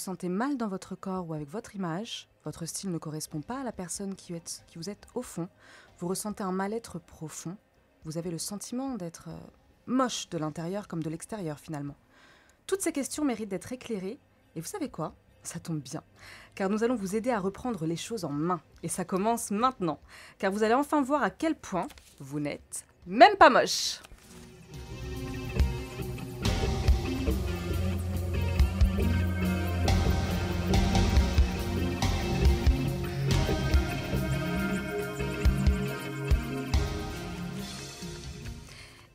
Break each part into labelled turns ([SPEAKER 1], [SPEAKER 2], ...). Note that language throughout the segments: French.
[SPEAKER 1] sentez mal dans votre corps ou avec votre image, votre style ne correspond pas à la personne qui vous êtes au fond, vous ressentez un mal-être profond, vous avez le sentiment d'être moche de l'intérieur comme de l'extérieur finalement. Toutes ces questions méritent d'être éclairées et vous savez quoi ? Ça tombe bien, car nous allons vous aider à reprendre les choses en main. Et ça commence maintenant, car vous allez enfin voir à quel point vous n'êtes même pas moche.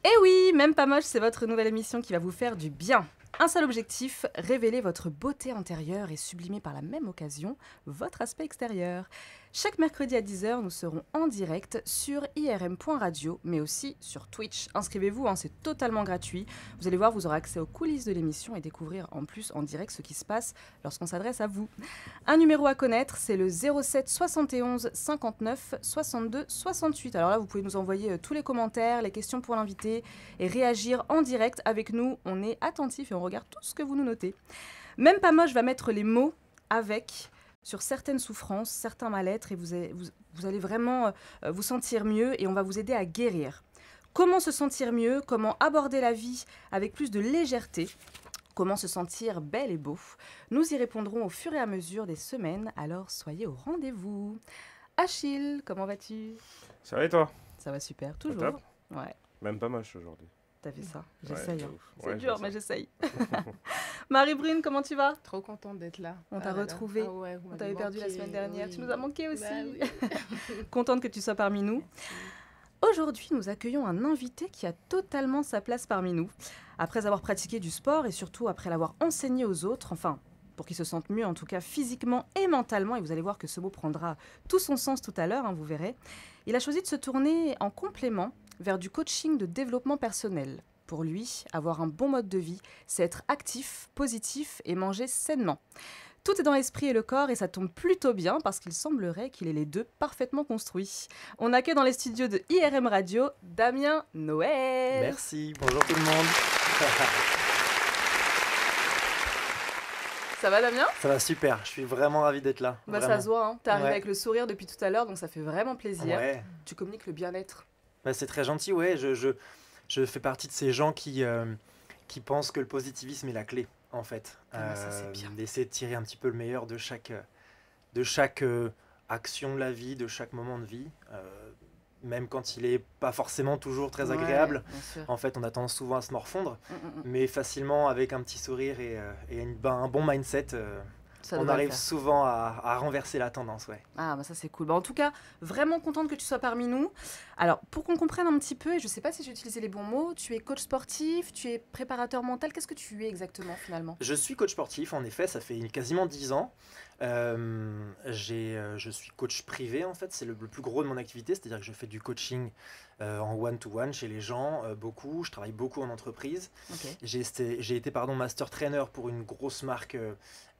[SPEAKER 1] Eh oui, Même pas moche, c'est votre nouvelle émission qui va vous faire du bien. Un seul objectif, révéler votre beauté intérieure et sublimer par la même occasion votre aspect extérieur. Chaque mercredi à 10h, nous serons en direct sur irm.radio, mais aussi sur Twitch. Inscrivez-vous, c'est totalement gratuit. Vous allez voir, vous aurez accès aux coulisses de l'émission et découvrir en plus en direct ce qui se passe lorsqu'on s'adresse à vous. Un numéro à connaître, c'est le 07 71 59 62 68. Alors là, vous pouvez nous envoyer tous les commentaires, les questions pour l'invité et réagir en direct avec nous. On est attentifs et on regarde tout ce que vous nous notez. Même pas moche va mettre les mots avec sur certaines souffrances, certains mal-être et vous allez vraiment vous sentir mieux et on va vous aider à guérir. Comment se sentir mieux ? Comment aborder la vie avec plus de légèreté ? Comment se sentir belle et beau ? Nous y répondrons au fur et à mesure des semaines, alors soyez au rendez-vous. Achille, comment vas-tu ?
[SPEAKER 2] Ça va et toi ?
[SPEAKER 1] Ça va super, toujours.
[SPEAKER 2] Top.
[SPEAKER 1] Ouais.
[SPEAKER 2] Même pas moche aujourd'hui.
[SPEAKER 1] T'as fait ça, j'essaye.
[SPEAKER 2] Ouais,
[SPEAKER 1] C'est dur, mais j'essaye. Marie-Brune, comment tu vas ?
[SPEAKER 3] Trop contente d'être là.
[SPEAKER 1] On t'a retrouvée.
[SPEAKER 3] Ah ouais,
[SPEAKER 1] on t'avait perdu la semaine dernière.
[SPEAKER 3] Oui.
[SPEAKER 1] Tu nous as manqué aussi.
[SPEAKER 3] Bah oui.
[SPEAKER 1] Contente que tu sois parmi nous. Aujourd'hui, nous accueillons un invité qui a totalement sa place parmi nous. Après avoir pratiqué du sport et surtout après l'avoir enseigné aux autres, enfin, pour qu'ils se sentent mieux, en tout cas physiquement et mentalement, et vous allez voir que ce mot prendra tout son sens tout à l'heure, vous verrez. Il a choisi de se tourner en complément vers du coaching de développement personnel. Pour lui, avoir un bon mode de vie, c'est être actif, positif et manger sainement. Tout est dans l'esprit et le corps et ça tombe plutôt bien parce qu'il semblerait qu'il ait les deux parfaitement construits. On accueille dans les studios de IRM Radio Damien Noël.
[SPEAKER 4] Merci, bonjour tout le monde.
[SPEAKER 1] Ça va Damien ?
[SPEAKER 4] Ça va super, je suis vraiment ravi d'être là.
[SPEAKER 1] Bah
[SPEAKER 4] vraiment.
[SPEAKER 1] ça se voit, t'es arrivé
[SPEAKER 4] Ouais.
[SPEAKER 1] avec le sourire depuis tout à l'heure donc ça fait vraiment plaisir.
[SPEAKER 4] Ouais.
[SPEAKER 1] Tu communiques le bien-être.
[SPEAKER 4] Bah, c'est très gentil, ouais. Je fais partie de ces gens qui pensent que le positivisme est la clé, en fait.
[SPEAKER 1] Ah, ça, c'est bien.
[SPEAKER 4] D'essayer de tirer un petit peu le meilleur de chaque action de la vie, de chaque moment de vie. Même quand il n'est pas forcément toujours très agréable.
[SPEAKER 1] Bien sûr.
[SPEAKER 4] En fait, on a tendance souvent à se morfondre, mais facilement, avec un petit sourire et un bon mindset,
[SPEAKER 1] Ça
[SPEAKER 4] on
[SPEAKER 1] devrait le
[SPEAKER 4] arrive
[SPEAKER 1] faire.
[SPEAKER 4] souvent à renverser la tendance, ouais.
[SPEAKER 1] Ah, bah ça c'est cool. Bah, en tout cas, vraiment contente que tu sois parmi nous. Alors, pour qu'on comprenne un petit peu, et je ne sais pas si j'ai utilisé les bons mots, tu es coach sportif, tu es préparateur mental. Qu'est-ce que tu es exactement finalement ?
[SPEAKER 4] Je suis coach sportif, en effet, ça fait quasiment 10 ans. Je suis coach privé, en fait, c'est le plus gros de mon activité, c'est-à-dire que je fais du coaching en one-to-one chez les gens, beaucoup. Je travaille beaucoup en entreprise.
[SPEAKER 1] Ok.
[SPEAKER 4] J'ai été master trainer pour une grosse marque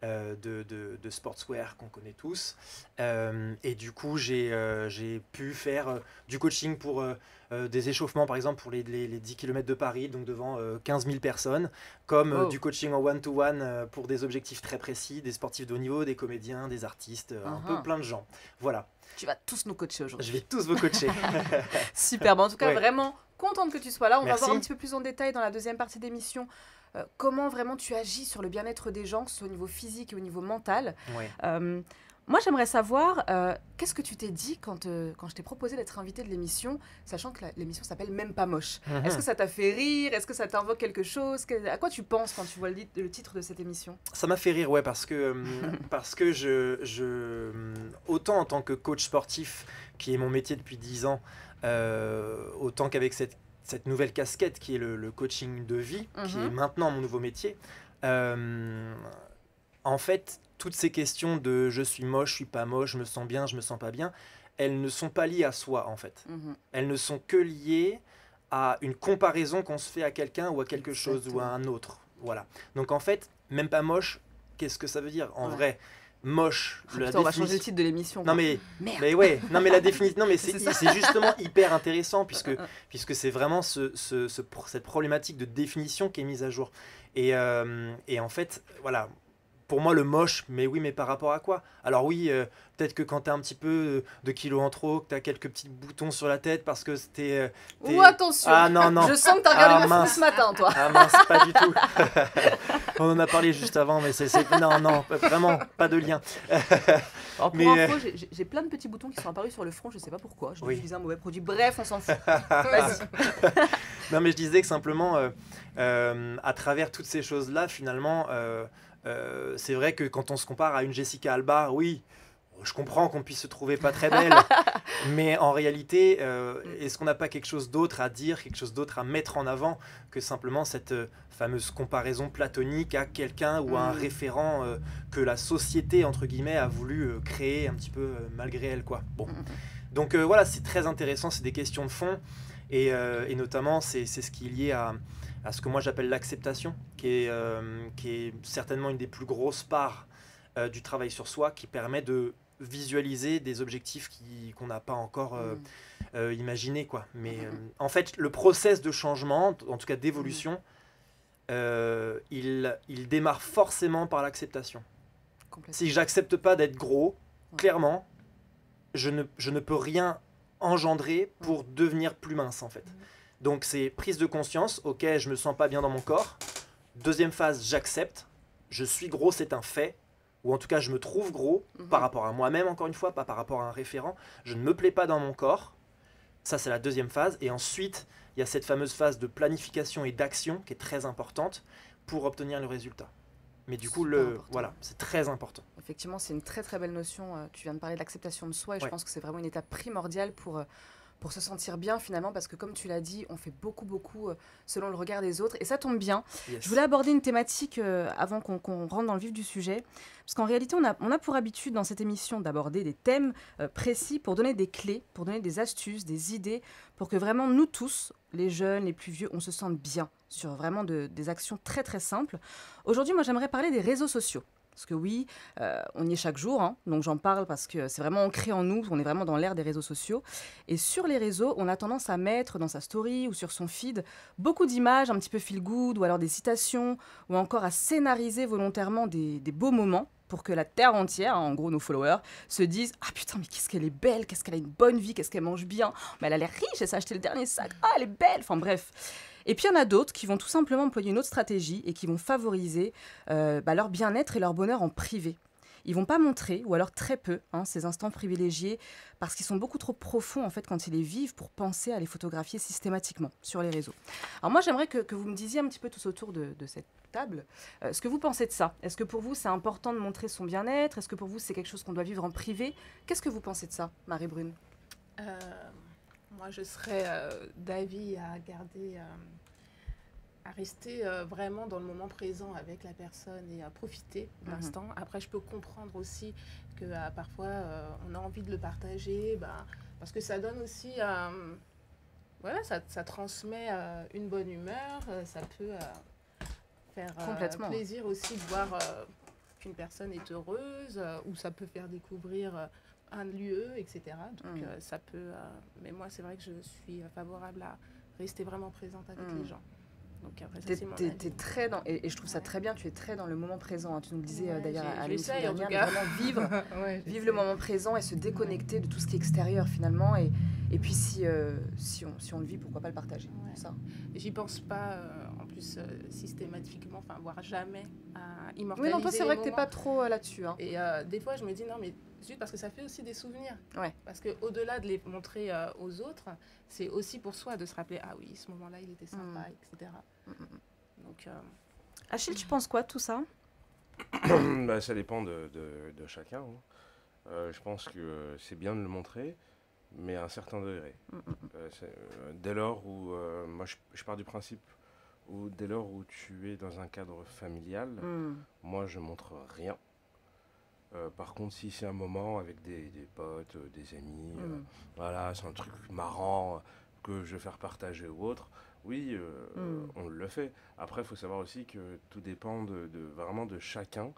[SPEAKER 4] de sportswear qu'on connaît tous. Et du coup, j'ai pu faire du coaching pour des échauffements, par exemple, pour les 10 km de Paris, donc devant 15 000 personnes, comme
[SPEAKER 1] Wow.
[SPEAKER 4] du coaching en one-to-one pour des objectifs très précis, des sportifs de haut niveau, des comédiens, des artistes, un peu plein de gens. Voilà,
[SPEAKER 1] Tu vas tous nous coacher aujourd'hui.
[SPEAKER 4] je vais tous vous coacher.
[SPEAKER 1] Super. Bah, en tout cas,
[SPEAKER 4] Ouais.
[SPEAKER 1] vraiment contente que tu sois là. On va
[SPEAKER 4] Merci.
[SPEAKER 1] voir un petit peu plus en détail dans la deuxième partie d'émission comment vraiment tu agis sur le bien-être des gens, que ce soit au niveau physique et au niveau mental.
[SPEAKER 4] Ouais.
[SPEAKER 1] Moi, j'aimerais savoir, qu'est-ce que tu t'es dit quand je t'ai proposé d'être invité de l'émission, sachant que l'émission s'appelle Même pas moche. Est-ce que ça t'a fait rire ? Est-ce que ça t'invoque quelque chose ? À quoi tu penses quand tu vois le titre de cette émission ?
[SPEAKER 4] Ça m'a fait rire, ouais, parce que autant en tant que coach sportif, qui est mon métier depuis 10 ans, autant qu'avec cette nouvelle casquette qui est le coaching de vie, qui est maintenant mon nouveau métier, en fait, toutes ces questions de je suis moche, je suis pas moche, je me sens bien, je me sens pas bien, elles ne sont pas liées à soi, en fait. Elles ne sont que liées à une comparaison qu'on se fait à quelqu'un ou à quelque chose ou à un autre. Voilà. Donc en fait, même pas moche, qu'est-ce que ça veut dire en vrai? Moche,
[SPEAKER 1] Putain, on va changer le titre de l'émission.
[SPEAKER 4] Non mais,
[SPEAKER 1] Merde.
[SPEAKER 4] mais ouais, non mais la définition, non mais
[SPEAKER 1] C'est
[SPEAKER 4] c'est justement hyper intéressant puisque c'est vraiment cette problématique de définition qui est mise à jour. Et en fait, voilà, pour moi, le moche, mais oui, mais par rapport à quoi? Alors oui, peut-être que quand tu as un petit peu de kilos en trop, que tu as quelques petits boutons sur la tête parce que c'était...
[SPEAKER 1] Ou attention,
[SPEAKER 4] Ah non, non.
[SPEAKER 1] je sens que t'as regardé
[SPEAKER 4] Ah,
[SPEAKER 1] ma photo
[SPEAKER 4] mince.
[SPEAKER 1] ce matin, toi.
[SPEAKER 4] Ah mince, pas du tout. On en a parlé juste avant, mais non, non, vraiment, pas de lien.
[SPEAKER 1] Alors, pour
[SPEAKER 4] Mais,
[SPEAKER 1] info, j'ai plein de petits boutons qui sont apparus sur le front, je sais pas pourquoi. Je
[SPEAKER 4] Oui.
[SPEAKER 1] utilise un mauvais produit. Bref, on s'en fout. Vas-y.
[SPEAKER 4] Non, mais je disais que simplement, à travers toutes ces choses-là, finalement, c'est vrai que quand on se compare à une Jessica Alba, oui, je comprends qu'on puisse se trouver pas très belle, mais en réalité, est-ce qu'on n'a pas quelque chose d'autre à dire, quelque chose d'autre à mettre en avant que simplement cette fameuse comparaison platonique à quelqu'un ou à un référent que la société, entre guillemets, a voulu créer un petit peu malgré elle, quoi. Bon. Donc voilà, c'est très intéressant, c'est des questions de fond, et notamment, c'est ce qui est lié à ce que moi j'appelle l'acceptation, qui est certainement une des plus grosses parts du travail sur soi, qui permet de visualiser des objectifs qu'on n'a pas encore imaginés, quoi. Mais en fait, le process de changement, en tout cas d'évolution, il démarre forcément par l'acceptation. Si j'accepte pas d'être gros, clairement, je ne peux rien engendrer pour devenir plus mince, en fait. Donc c'est prise de conscience, ok, je me sens pas bien dans mon corps. Deuxième phase, j'accepte, je suis gros, c'est un fait, ou en tout cas je me trouve gros par rapport à moi-même, encore une fois, pas par rapport à un référent. Je ne me plais pas dans mon corps, ça c'est la deuxième phase. Et ensuite, il y a cette fameuse phase de planification et d'action qui est très importante pour obtenir le résultat. Mais du coup, voilà, c'est très important.
[SPEAKER 1] Effectivement, c'est une très très belle notion. Tu viens de parler de l'acceptation de soi et je
[SPEAKER 4] Ouais.
[SPEAKER 1] pense que c'est vraiment une étape primordiale pour se sentir bien finalement, parce que comme tu l'as dit, on fait beaucoup selon le regard des autres et ça tombe bien.
[SPEAKER 4] Yes.
[SPEAKER 1] Je voulais aborder une thématique avant qu'on rentre dans le vif du sujet, parce qu'en réalité, on a pour habitude dans cette émission d'aborder des thèmes précis pour donner des clés, pour donner des astuces, des idées, pour que vraiment nous tous, les jeunes, les plus vieux, on se sente bien sur vraiment des actions très très simples. Aujourd'hui, moi j'aimerais parler des réseaux sociaux. Parce que oui, on y est chaque jour, hein, donc j'en parle parce que c'est vraiment ancré en nous, on est vraiment dans l'ère des réseaux sociaux. Et sur les réseaux, on a tendance à mettre dans sa story ou sur son feed beaucoup d'images un petit peu feel good, ou alors des citations, ou encore à scénariser volontairement des beaux moments pour que la terre entière, hein, en gros nos followers, se disent « Ah putain, mais qu'est-ce qu'elle est belle, qu'est-ce qu'elle a une bonne vie, qu'est-ce qu'elle mange bien, mais elle a l'air riche, elle s'est acheté le dernier sac, ah elle est belle !» Enfin bref. Et puis il y en a d'autres qui vont tout simplement employer une autre stratégie et qui vont favoriser leur bien-être et leur bonheur en privé. Ils vont pas montrer, ou alors très peu, ces instants privilégiés, parce qu'ils sont beaucoup trop profonds en fait quand ils les vivent pour penser à les photographier systématiquement sur les réseaux. Alors moi j'aimerais que vous me disiez un petit peu tous autour de cette table ce que vous pensez de ça. Est-ce que pour vous c'est important de montrer son bien-être? Est-ce que pour vous c'est quelque chose qu'on doit vivre en privé? Qu'est-ce que vous pensez de ça, Marie-Brune?
[SPEAKER 3] Moi, je serais d'avis à garder, à rester vraiment dans le moment présent avec la personne et à profiter de l'instant. Après, je peux comprendre aussi que parfois, on a envie de le partager, parce que ça donne aussi, voilà, ça transmet une bonne humeur, ça peut faire plaisir aussi de voir qu'une personne est heureuse, ou ça peut faire découvrir un lieu, etc. Donc ça peut... mais moi, c'est vrai que je suis favorable à rester vraiment présente avec les gens. Donc après, ça, c'est mon avis.
[SPEAKER 1] T'es très dans... Et je trouve ça très bien, tu es très dans le moment présent. Hein. Tu nous le disais d'ailleurs à l'émission
[SPEAKER 3] j'essaye,
[SPEAKER 1] dernière, de vraiment vivre le moment présent et se déconnecter de tout ce qui est extérieur finalement. Et puis si on le vit, pourquoi pas le partager. Ça.
[SPEAKER 3] J'y pense pas en plus systématiquement, enfin voire jamais à immortaliser.
[SPEAKER 1] Oui, non, toi c'est vrai que t'es pas trop là-dessus. Hein.
[SPEAKER 3] Et des fois je me dis non mais juste parce que ça fait aussi des souvenirs.
[SPEAKER 1] Ouais.
[SPEAKER 3] Parce qu'au-delà de les montrer aux autres, c'est aussi pour soi de se rappeler ah oui, ce moment-là il était sympa, etc. Donc,
[SPEAKER 1] Achille, tu penses quoi de tout ça?
[SPEAKER 2] Ça dépend de chacun. Hein. Je pense que c'est bien de le montrer, mais à un certain degré. Dès lors où, moi je pars du principe où dès lors où tu es dans un cadre familial, moi je montre rien. Par contre, si c'est un moment avec des potes, des amis, voilà, c'est un truc marrant que je vais faire partager ou autre, oui, on le fait. Après, il faut savoir aussi que tout dépend vraiment de chacun,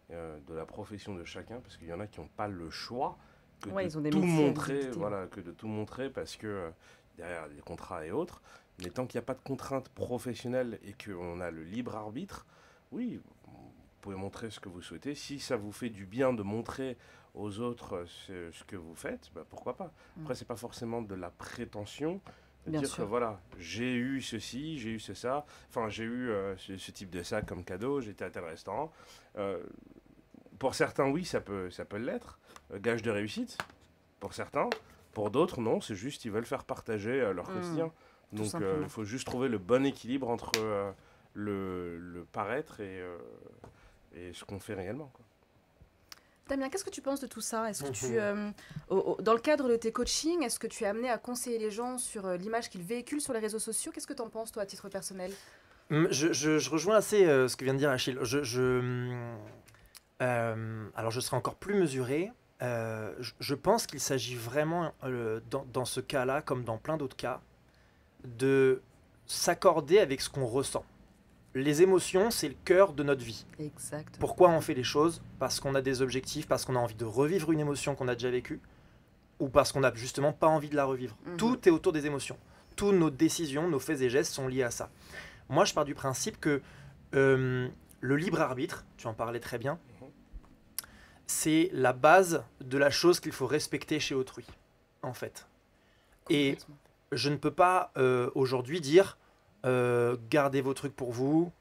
[SPEAKER 2] de la profession de chacun, parce qu'il y en a qui n'ont pas le choix que de tout montrer, voilà, que de tout montrer parce que derrière les contrats et autres. Mais tant qu'il n'y a pas de contrainte professionnelle et qu'on a le libre arbitre, oui, pouvez montrer ce que vous souhaitez. Si ça vous fait du bien de montrer aux autres ce que vous faites, bah, pourquoi pas. Après, c'est pas forcément de la prétention de dire que voilà, j'ai eu ceci, j'ai eu ça, enfin j'ai eu ce type de sac comme cadeau, j'étais à tel restaurant. Pour certains, oui, ça peut l'être, gage de réussite, pour certains. Pour d'autres, non, c'est juste ils veulent faire partager leur quotidien. Donc il faut juste trouver le bon équilibre entre le paraître et ce qu'on fait réellement, quoi.
[SPEAKER 1] Damien, qu'est-ce que tu penses de tout ça? Est-ce que tu, dans le cadre de tes coachings, est-ce que tu es amené à conseiller les gens sur l'image qu'ils véhiculent sur les réseaux sociaux? Qu'est-ce que tu en penses, toi, à titre personnel?
[SPEAKER 4] Je rejoins assez ce que vient de dire Achille. Alors, je serai encore plus mesuré. Je pense qu'il s'agit vraiment, dans ce cas-là, comme dans plein d'autres cas, de s'accorder avec ce qu'on ressent. Les émotions, c'est le cœur de notre vie.
[SPEAKER 1] Exactement.
[SPEAKER 4] Pourquoi on fait les choses? Parce qu'on a des objectifs, parce qu'on a envie de revivre une émotion qu'on a déjà vécue, ou parce qu'on n'a justement pas envie de la revivre. Tout est autour des émotions. Toutes nos décisions, nos faits et gestes sont liés à ça. Moi, je pars du principe que le libre arbitre, tu en parlais très bien, c'est la base de la chose qu'il faut respecter chez autrui, en fait. Et je ne peux pas aujourd'hui dire gardez vos trucs pour vous,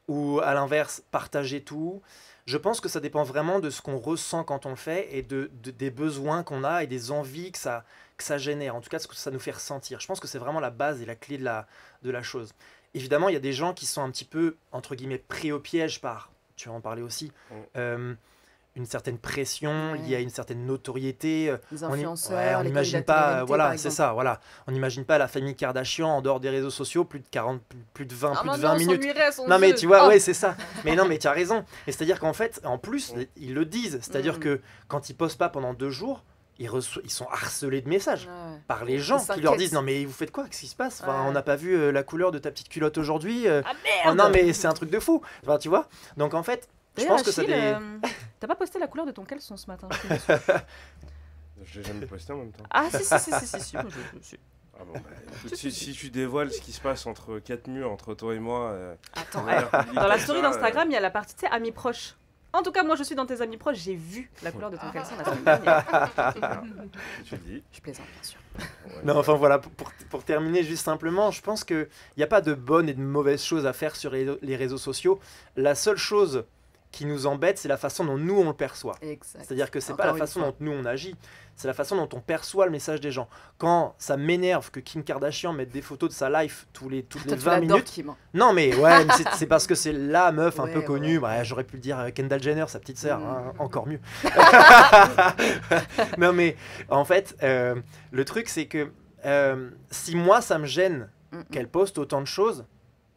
[SPEAKER 4] ou à l'inverse, partagez tout. Je pense que ça dépend vraiment de ce qu'on ressent quand on le fait et des besoins qu'on a et des envies que ça génère, en tout cas ce que ça nous fait ressentir. Je pense que c'est vraiment la base et la clé de la chose. Évidemment, il y a des gens qui sont un petit peu, entre guillemets, pris au piège par, tu vas en parler aussi, une certaine pression liée à une certaine notoriété.
[SPEAKER 1] Les influenceurs,
[SPEAKER 4] on n'imagine pas, voilà, c'est ça, voilà. On n'imagine pas la famille Kardashian en dehors des réseaux sociaux, plus de 20 minutes. Non mais tu vois, ouais, c'est ça. Mais non, mais tu as raison. Et c'est-à-dire qu'en fait, en plus, ils le disent. C'est-à-dire que quand ils postent pas pendant 2 jours, ils sont harcelés de messages par les gens qui leur disent non mais vous faites quoi, qu'est-ce qui se passe, enfin, on n'a pas vu la couleur de ta petite culotte aujourd'hui.
[SPEAKER 1] Ah merde,
[SPEAKER 4] non mais c'est un truc de fou, enfin, tu vois. Donc en fait, je pense que ça
[SPEAKER 1] t'as pas posté la couleur de ton caleçon ce matin?
[SPEAKER 2] Je l'ai jamais posté en même temps.
[SPEAKER 1] Ah si. Moi, je...
[SPEAKER 2] Ah bon, bah, si tu dévoiles ce qui se passe entre 4 murs, entre toi et moi...
[SPEAKER 1] Attends, dans la story d'Instagram, il y a la partie, tu sais, amis proches. En tout cas, moi, je suis dans tes amis proches, j'ai vu la couleur de ton caleçon la semaine dernière.
[SPEAKER 2] Tu le dis.
[SPEAKER 1] Je plaisante, bien sûr.
[SPEAKER 2] Ouais.
[SPEAKER 4] Non, enfin voilà, pour terminer juste simplement, je pense qu'il n'y a pas de bonnes et de mauvaises choses à faire sur les réseaux sociaux. La seule chose qui nous embête, c'est la façon dont nous on le perçoit. C'est-à-dire que c'est pas la façon dont nous on agit, c'est la façon dont on perçoit le message des gens. Quand ça m'énerve que Kim Kardashian mette des photos de sa life toutes les 20 minutes.
[SPEAKER 1] Kim.
[SPEAKER 4] Non mais ouais, c'est parce que c'est la meuf un peu connue. Ouais. Bah, j'aurais pu le dire Kendall Jenner, sa petite sœur, encore mieux. Non mais en fait, le truc c'est que si moi ça me gêne qu'elle poste autant de choses,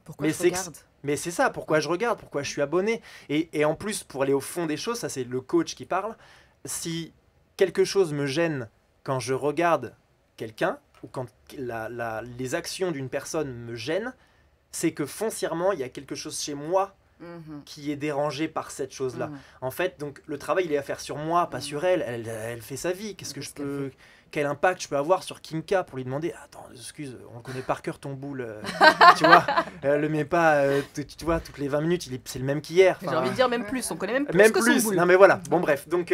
[SPEAKER 1] pourquoi je regarde?
[SPEAKER 4] Mais c'est ça, pourquoi je regarde, pourquoi je suis abonné. Et en plus, pour aller au fond des choses, ça c'est le coach qui parle, si quelque chose me gêne quand je regarde quelqu'un, ou quand les actions d'une personne me gênent, c'est que foncièrement, il y a quelque chose chez moi qui est dérangé par cette chose-là. En fait, donc le travail, il est à faire sur moi, pas sur elle. Elle fait sa vie. Quel impact je peux avoir sur Kimka pour lui demander attends, excuse, on le connaît par cœur ton boule, tu vois, le met pas, tu vois, toutes les 20 minutes, c'est le même qu'hier.
[SPEAKER 1] J'ai envie de dire même plus, on connaît même plus que son boule.
[SPEAKER 4] Non mais voilà, bon bref, donc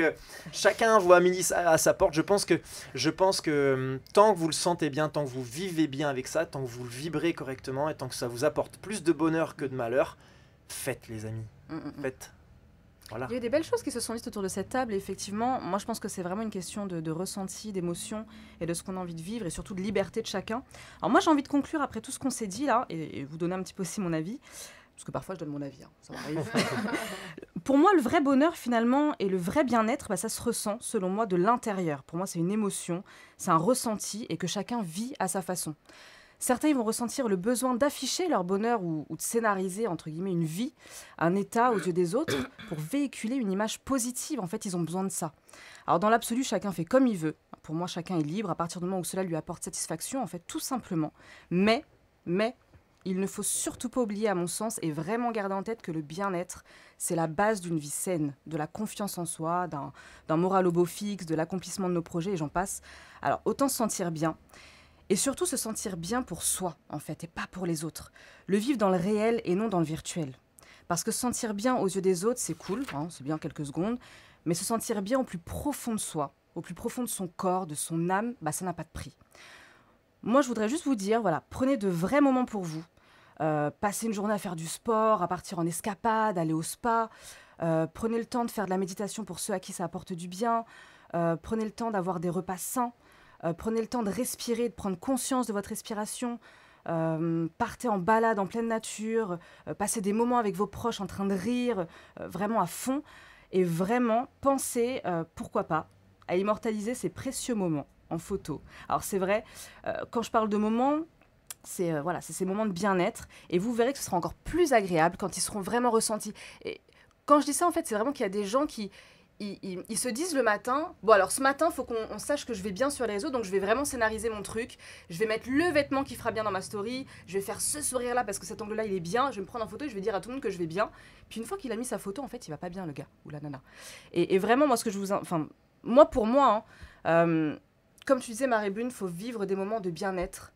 [SPEAKER 4] chacun voit midi à sa porte. Je pense que tant que vous le sentez bien, tant que vous vivez bien avec ça, tant que vous le vibrez correctement et tant que ça vous apporte plus de bonheur que de malheur, faites les amis, faites. Voilà.
[SPEAKER 1] Il y a eu des belles choses qui se sont dites autour de cette table et effectivement, moi je pense que c'est vraiment une question de ressenti, d'émotion et de ce qu'on a envie de vivre et surtout de liberté de chacun. Alors moi j'ai envie de conclure après tout ce qu'on s'est dit là et vous donner un petit peu aussi mon avis, parce que parfois je donne mon avis, ça m'arrive. Pour moi le vrai bonheur finalement et le vrai bien-être, ça se ressent selon moi de l'intérieur. Pour moi c'est une émotion, c'est un ressenti et que chacun vit à sa façon. Certains ils vont ressentir le besoin d'afficher leur bonheur ou de scénariser, entre guillemets, une vie, un état aux yeux des autres pour véhiculer une image positive. En fait, ils ont besoin de ça. Alors, dans l'absolu, chacun fait comme il veut. Pour moi, chacun est libre à partir du moment où cela lui apporte satisfaction, en fait, tout simplement. Mais, il ne faut surtout pas oublier, à mon sens, et vraiment garder en tête que le bien-être, c'est la base d'une vie saine, de la confiance en soi, d'un moral au beau fixe, de l'accomplissement de nos projets, et j'en passe. Alors, autant se sentir bien. Et surtout se sentir bien pour soi, en fait, et pas pour les autres. Le vivre dans le réel et non dans le virtuel. Parce que se sentir bien aux yeux des autres, c'est cool, hein, c'est bien quelques secondes, mais se sentir bien au plus profond de soi, au plus profond de son corps, de son âme, bah, ça n'a pas de prix. Moi, je voudrais juste vous dire, voilà, prenez de vrais moments pour vous. Passez une journée à faire du sport, à partir en escapade, aller au spa. Prenez le temps de faire de la méditation pour ceux à qui ça apporte du bien. Prenez le temps d'avoir des repas sains. Prenez le temps de respirer, de prendre conscience de votre respiration. Partez en balade en pleine nature. Passez des moments avec vos proches en train de rire, vraiment à fond. Et vraiment, pensez, pourquoi pas, à immortaliser ces précieux moments en photo. Alors c'est vrai, quand je parle de moments, c'est voilà, c'est ces moments de bien-être. Et vous verrez que ce sera encore plus agréable quand ils seront vraiment ressentis. Et quand je dis ça, en fait, c'est vraiment qu'il y a des gens qui ils se disent le matin, bon alors ce matin, il faut qu'on sache que je vais bien sur les réseaux, donc je vais vraiment scénariser mon truc. Je vais mettre le vêtement qui fera bien dans ma story. Je vais faire ce sourire-là parce que cet angle-là, il est bien. Je vais me prendre en photo et je vais dire à tout le monde que je vais bien. Puis une fois qu'il a mis sa photo, en fait, il va pas bien, le gars ou la nana. Et vraiment, moi, ce que je vous... Enfin, moi, pour moi, hein, comme tu disais, Marie-Brune, il faut vivre des moments de bien-être.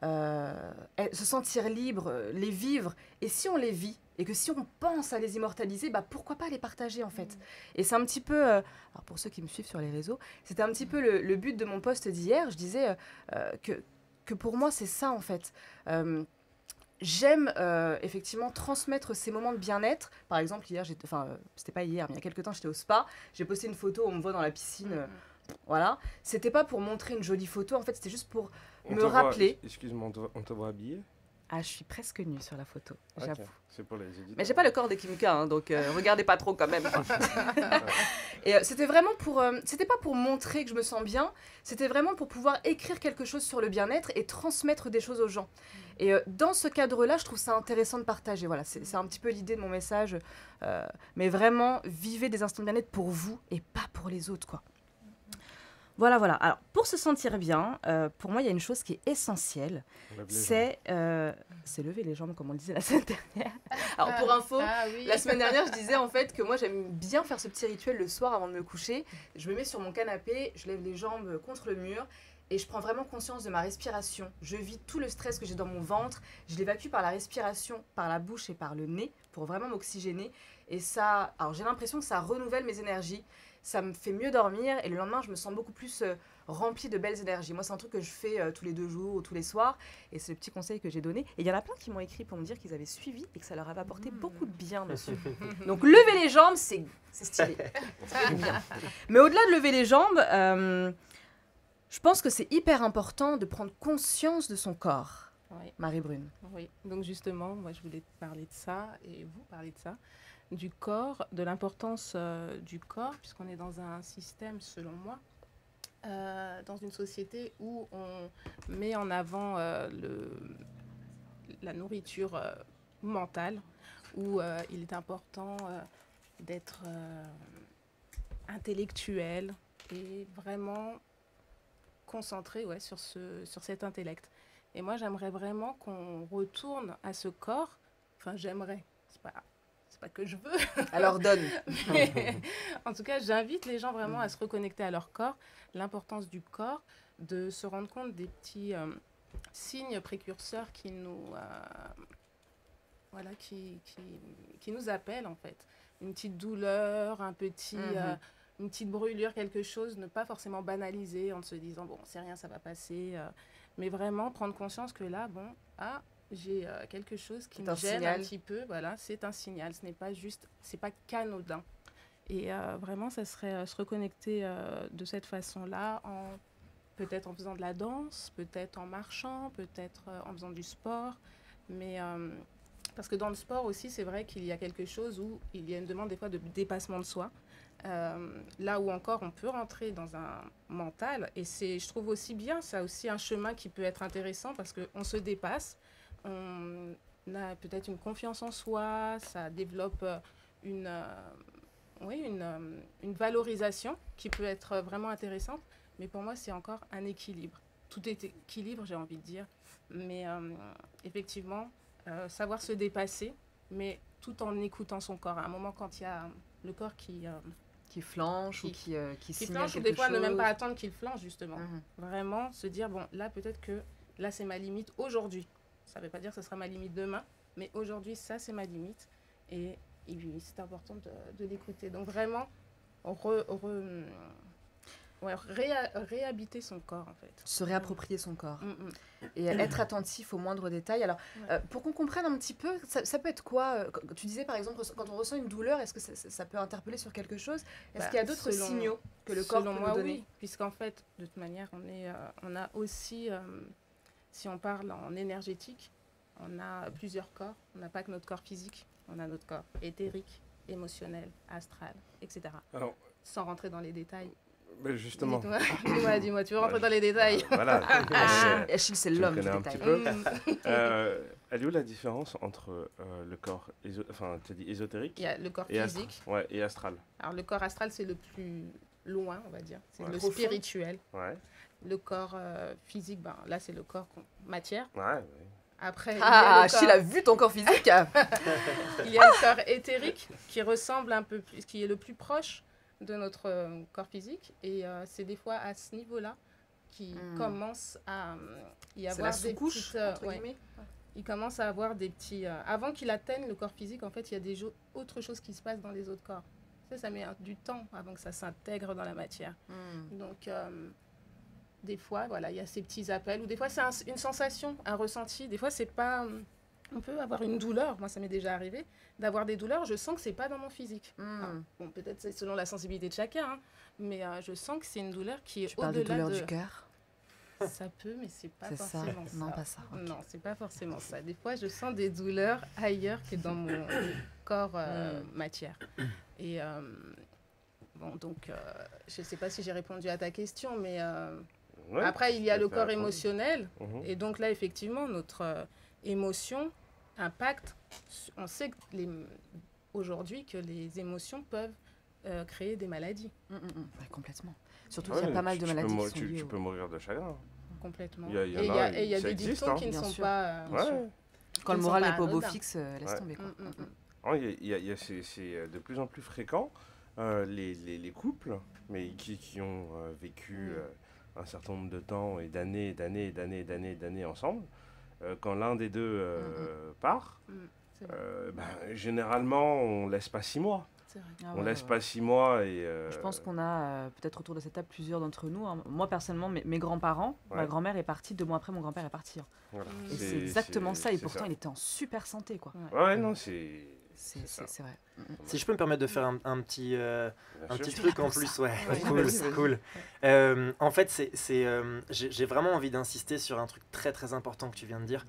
[SPEAKER 1] Se sentir libre, les vivre. Et si on les vit, et que si on pense à les immortaliser, bah pourquoi pas les partager en fait. Et c'est un petit peu, alors pour ceux qui me suivent sur les réseaux, c'était un petit peu le but de mon post d'hier. Je disais que pour moi c'est ça en fait. J'aime effectivement transmettre ces moments de bien-être. Par exemple, hier, c'était pas hier, mais il y a quelques temps, j'étais au spa. J'ai posté une photo, on me voit dans la piscine. Voilà. C'était pas pour montrer une jolie photo, en fait, c'était juste pour me rappeler.
[SPEAKER 2] Excuse-moi, on te voit habillée?
[SPEAKER 1] Ah, je suis presque nue sur la photo, j'avoue.
[SPEAKER 2] C'est pour les éditeurs.
[SPEAKER 1] Mais j'ai pas le corps des Kimika, hein, donc regardez pas trop quand même. Et c'était vraiment pour... c'était pas pour montrer que je me sens bien, c'était vraiment pour pouvoir écrire quelque chose sur le bien-être et transmettre des choses aux gens. Et dans ce cadre-là, je trouve ça intéressant de partager. Voilà, c'est un petit peu l'idée de mon message. Mais vraiment, vivez des instants de bien-être pour vous et pas pour les autres, quoi. Voilà, voilà. Alors, pour se sentir bien, pour moi, il y a une chose qui est essentielle. C'est lever les jambes, comme on le disait la semaine dernière. Alors, pour info, oui. La semaine dernière, je disais en fait que moi, j'aime bien faire ce petit rituel le soir avant de me coucher. Je me mets sur mon canapé, je lève les jambes contre le mur et je prends vraiment conscience de ma respiration. Je vis tout le stress que j'ai dans mon ventre. Je l'évacue par la respiration, par la bouche et par le nez pour vraiment m'oxygéner. Et ça, alors j'ai l'impression que ça renouvelle mes énergies. Ça me fait mieux dormir et le lendemain, je me sens beaucoup plus remplie de belles énergies. Moi, c'est un truc que je fais tous les 2 jours ou tous les soirs et c'est le petit conseil que j'ai donné. Et il y en a plein qui m'ont écrit pour me dire qu'ils avaient suivi et que ça leur avait apporté beaucoup de bien dessus. Donc, lever les jambes, c'est stylé. C'est bien. Mais au-delà de lever les jambes, je pense que c'est hyper important de prendre conscience de son corps. Oui. Marie-Brune.
[SPEAKER 3] Oui, donc justement, moi, je voulais te parler de ça et vous parler de ça. Du corps, de l'importance du corps, puisqu'on est dans un système, selon moi, dans une société où on met en avant la nourriture mentale, où il est important d'être intellectuel et vraiment concentré sur cet intellect. Et moi, j'aimerais vraiment qu'on retourne à ce corps, enfin j'aimerais, c'est pas que je veux.
[SPEAKER 1] Alors donne.
[SPEAKER 3] Mais, en tout cas, j'invite les gens vraiment à se reconnecter à leur corps, l'importance du corps, de se rendre compte des petits signes précurseurs qui nous, qui nous appellent en fait. Une petite douleur, un petit, une petite brûlure, quelque chose, ne pas forcément banaliser en se disant bon, c'est rien, ça va passer, mais vraiment prendre conscience que là, bon, j'ai quelque chose qui me gêne un petit peu, voilà, c'est un signal, ce n'est pas juste, c'est pas qu'anodin. Et vraiment, ça serait se reconnecter de cette façon-là, peut-être en faisant de la danse, peut-être en marchant, peut-être en faisant du sport, mais parce que dans le sport aussi, c'est vrai qu'il y a quelque chose où il y a une demande des fois de dépassement de soi, là où encore on peut rentrer dans un mental, et je trouve aussi bien, ça aussi un chemin qui peut être intéressant parce qu'on se dépasse, on a peut-être une confiance en soi, ça développe une valorisation qui peut être vraiment intéressante, mais pour moi c'est encore un équilibre. Tout est équilibre, j'ai envie de dire, mais effectivement, savoir se dépasser, mais tout en écoutant son corps. À un moment, quand il y a le corps qui
[SPEAKER 1] flanche ou qui
[SPEAKER 3] flanche, ou des fois ne même pas attendre qu'il flanche, justement. Vraiment se dire, bon, là peut-être que là c'est ma limite aujourd'hui. Ça ne veut pas dire que ce sera ma limite demain, mais aujourd'hui, ça, c'est ma limite. et c'est important de l'écouter. Donc vraiment, réhabiter son corps en fait.
[SPEAKER 1] Se réapproprier son corps. Et être attentif aux moindres détails. Alors, pour qu'on comprenne un petit peu, ça peut être quoi tu disais par exemple, quand on ressent une douleur, est-ce que ça peut interpeller sur quelque chose? Est-ce qu'il y a d'autres signaux que le corps peut nous donner?
[SPEAKER 3] Oui, puisqu'en fait, de toute manière, on a aussi, si on parle en énergétique, on a plusieurs corps. On n'a pas que notre corps physique, on a notre corps éthérique, émotionnel, astral, etc. Alors, sans rentrer dans les détails.
[SPEAKER 2] Mais justement.
[SPEAKER 3] Dis-moi, tu veux rentrer dans les détails?
[SPEAKER 2] Voilà.
[SPEAKER 1] Achille, c'est l'homme du détail.
[SPEAKER 2] Elle est où la différence entre le corps tu as dit ésotérique?
[SPEAKER 3] Il y a le corps physique.
[SPEAKER 2] Et astral.
[SPEAKER 3] Alors, le corps astral, c'est le plus loin, on va dire. C'est le spirituel.
[SPEAKER 2] Ouais.
[SPEAKER 3] Le corps physique, là, c'est le corps matière.
[SPEAKER 2] Ouais.
[SPEAKER 3] Après,
[SPEAKER 1] Achille a vu ton corps physique.
[SPEAKER 3] Il y a le corps éthérique qui ressemble un peu plus, qui est le plus proche de notre corps physique. Et c'est des fois à ce niveau-là qu'il commence à y avoir des petites... il commence à avoir des petits... avant qu'il atteigne le corps physique, en fait, il y a autre chose qui se passe dans les autres corps. Ça met du temps avant que ça s'intègre dans la matière. Donc... des fois, il y a ces petits appels, ou des fois, c'est une sensation, un ressenti. Des fois, c'est pas... On peut avoir une douleur, moi, ça m'est déjà arrivé, d'avoir des douleurs, je sens que c'est pas dans mon physique. Bon, peut-être c'est selon la sensibilité de chacun, hein, mais je sens que c'est une douleur qui est au-delà de...
[SPEAKER 1] Tu parles de douleur du cœur?
[SPEAKER 3] Ça peut, mais c'est pas forcément ça.
[SPEAKER 1] Non, pas ça. Okay.
[SPEAKER 3] Non, c'est pas forcément ça. Des fois, je sens des douleurs ailleurs que dans mon corps matière. Et... donc, je sais pas si j'ai répondu à ta question, mais... après, il y a le corps émotionnel. Et donc là, effectivement, notre émotion impacte. On sait aujourd'hui que les émotions peuvent créer des maladies.
[SPEAKER 1] Complètement. Surtout qu'il y a pas mal de maladies qui sont liées.
[SPEAKER 2] Tu peux mourir de chagrin.
[SPEAKER 3] Complètement.
[SPEAKER 2] Et il
[SPEAKER 3] y a des dictons qui ne sont pas...
[SPEAKER 1] Quand le moral n'est pas au beau fixe, laisse tomber.
[SPEAKER 2] C'est de plus en plus fréquent. Les couples, mais qui ont vécu... un certain nombre de temps et d'années ensemble, quand l'un des deux part, généralement, on laisse pas 6 mois. On laisse pas 6 mois et...
[SPEAKER 1] Je pense qu'on a peut-être autour de cette table plusieurs d'entre nous. Hein. Moi, personnellement, mes grands-parents, ma grand-mère est partie, 2 mois après, mon grand-père est parti. Hein. Voilà. Et c'est exactement ça. Et pourtant, il était en super santé, quoi.
[SPEAKER 2] Non, c'est...
[SPEAKER 1] C'est vrai.
[SPEAKER 4] Si je peux me permettre de faire un petit truc en plus, cool. En fait, j'ai vraiment envie d'insister sur un truc très très important que tu viens de dire.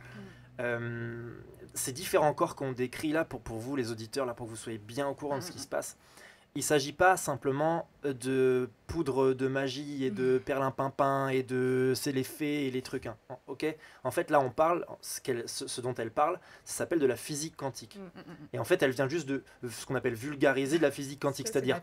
[SPEAKER 4] Ces différents corps qu'on décrit là pour vous les auditeurs, là pour que vous soyez bien au courant de ce qui se passe. Il ne s'agit pas simplement de poudre de magie et de perlimpinpin et de c'est les fées et les trucs. Hein. Okay, en fait, là, on parle, ce dont elle parle, ça s'appelle de la physique quantique. Et en fait, elle vient juste de ce qu'on appelle vulgariser de la physique quantique. C'est-à-dire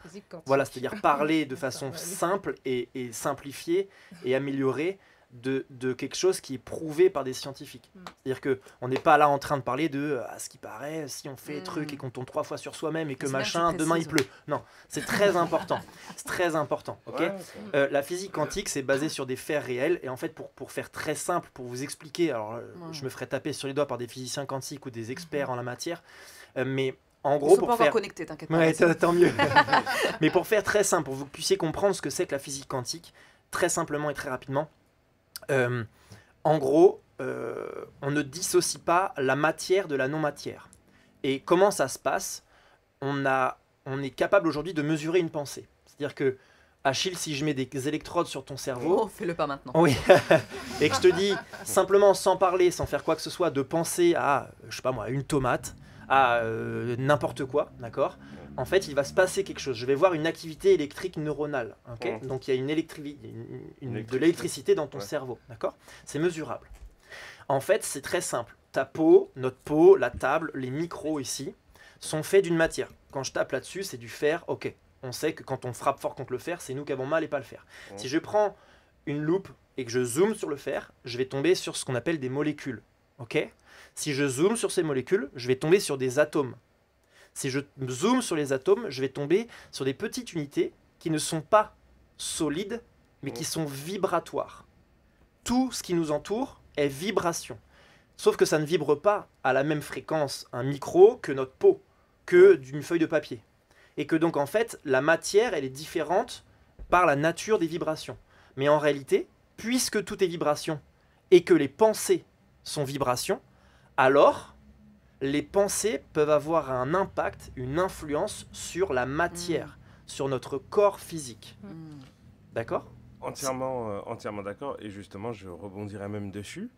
[SPEAKER 4] parler de façon simple et simplifiée et améliorée de quelque chose qui est prouvé par des scientifiques. C'est-à-dire qu'on n'est pas là en train de parler de ce qui paraît, si on fait des trucs et qu'on tombe 3 fois sur soi-même et que machin, demain il pleut. Non, c'est très important. C'est très important. Okay, la physique quantique, c'est basé sur des faits réels. Et en fait, pour faire très simple, pour vous expliquer, alors je me ferai taper sur les doigts par des physiciens quantiques ou des experts en la matière, mais en gros,
[SPEAKER 1] pour faire connecter, t'inquiète pas.
[SPEAKER 4] Ouais, tant mieux. Mais pour faire très simple, pour que vous puissiez comprendre ce que c'est que la physique quantique, très simplement et très rapidement, en gros, on ne dissocie pas la matière de la non-matière. Et comment ça se passe ? On est capable aujourd'hui de mesurer une pensée. C'est-à-dire que, Achille, si je mets des électrodes sur ton cerveau...
[SPEAKER 1] Oh, fais-le pas maintenant.
[SPEAKER 4] Oui. Et que je te dis, simplement, sans parler, sans faire quoi que ce soit, de penser à, je sais pas moi, une tomate, à n'importe quoi, d'accord ? En fait, il va se passer quelque chose. Je vais voir une activité électrique neuronale. Okay, donc, il y a de l'électricité dans ton cerveau. D'accord ? C'est mesurable. En fait, c'est très simple. Ta peau, notre peau, la table, les micros ici, sont faits d'une matière. Quand je tape là-dessus, c'est du fer. Ok. On sait que quand on frappe fort contre le fer, c'est nous qui avons mal et pas le fer. Si je prends une loupe et que je zoome sur le fer, je vais tomber sur ce qu'on appelle des molécules. Ok ? Si je zoome sur ces molécules, je vais tomber sur des atomes. Si je zoome sur les atomes, je vais tomber sur des petites unités qui ne sont pas solides, mais qui sont vibratoires. Tout ce qui nous entoure est vibration. Sauf que ça ne vibre pas à la même fréquence, un micro, que notre peau, que d'une feuille de papier. Et que donc en fait, la matière, elle est différente par la nature des vibrations. Mais en réalité, puisque tout est vibration et que les pensées sont vibrations, alors les pensées peuvent avoir un impact, une influence sur la matière, sur notre corps physique. D'accord ?
[SPEAKER 2] Entièrement d'accord. Et justement, je rebondirais même dessus.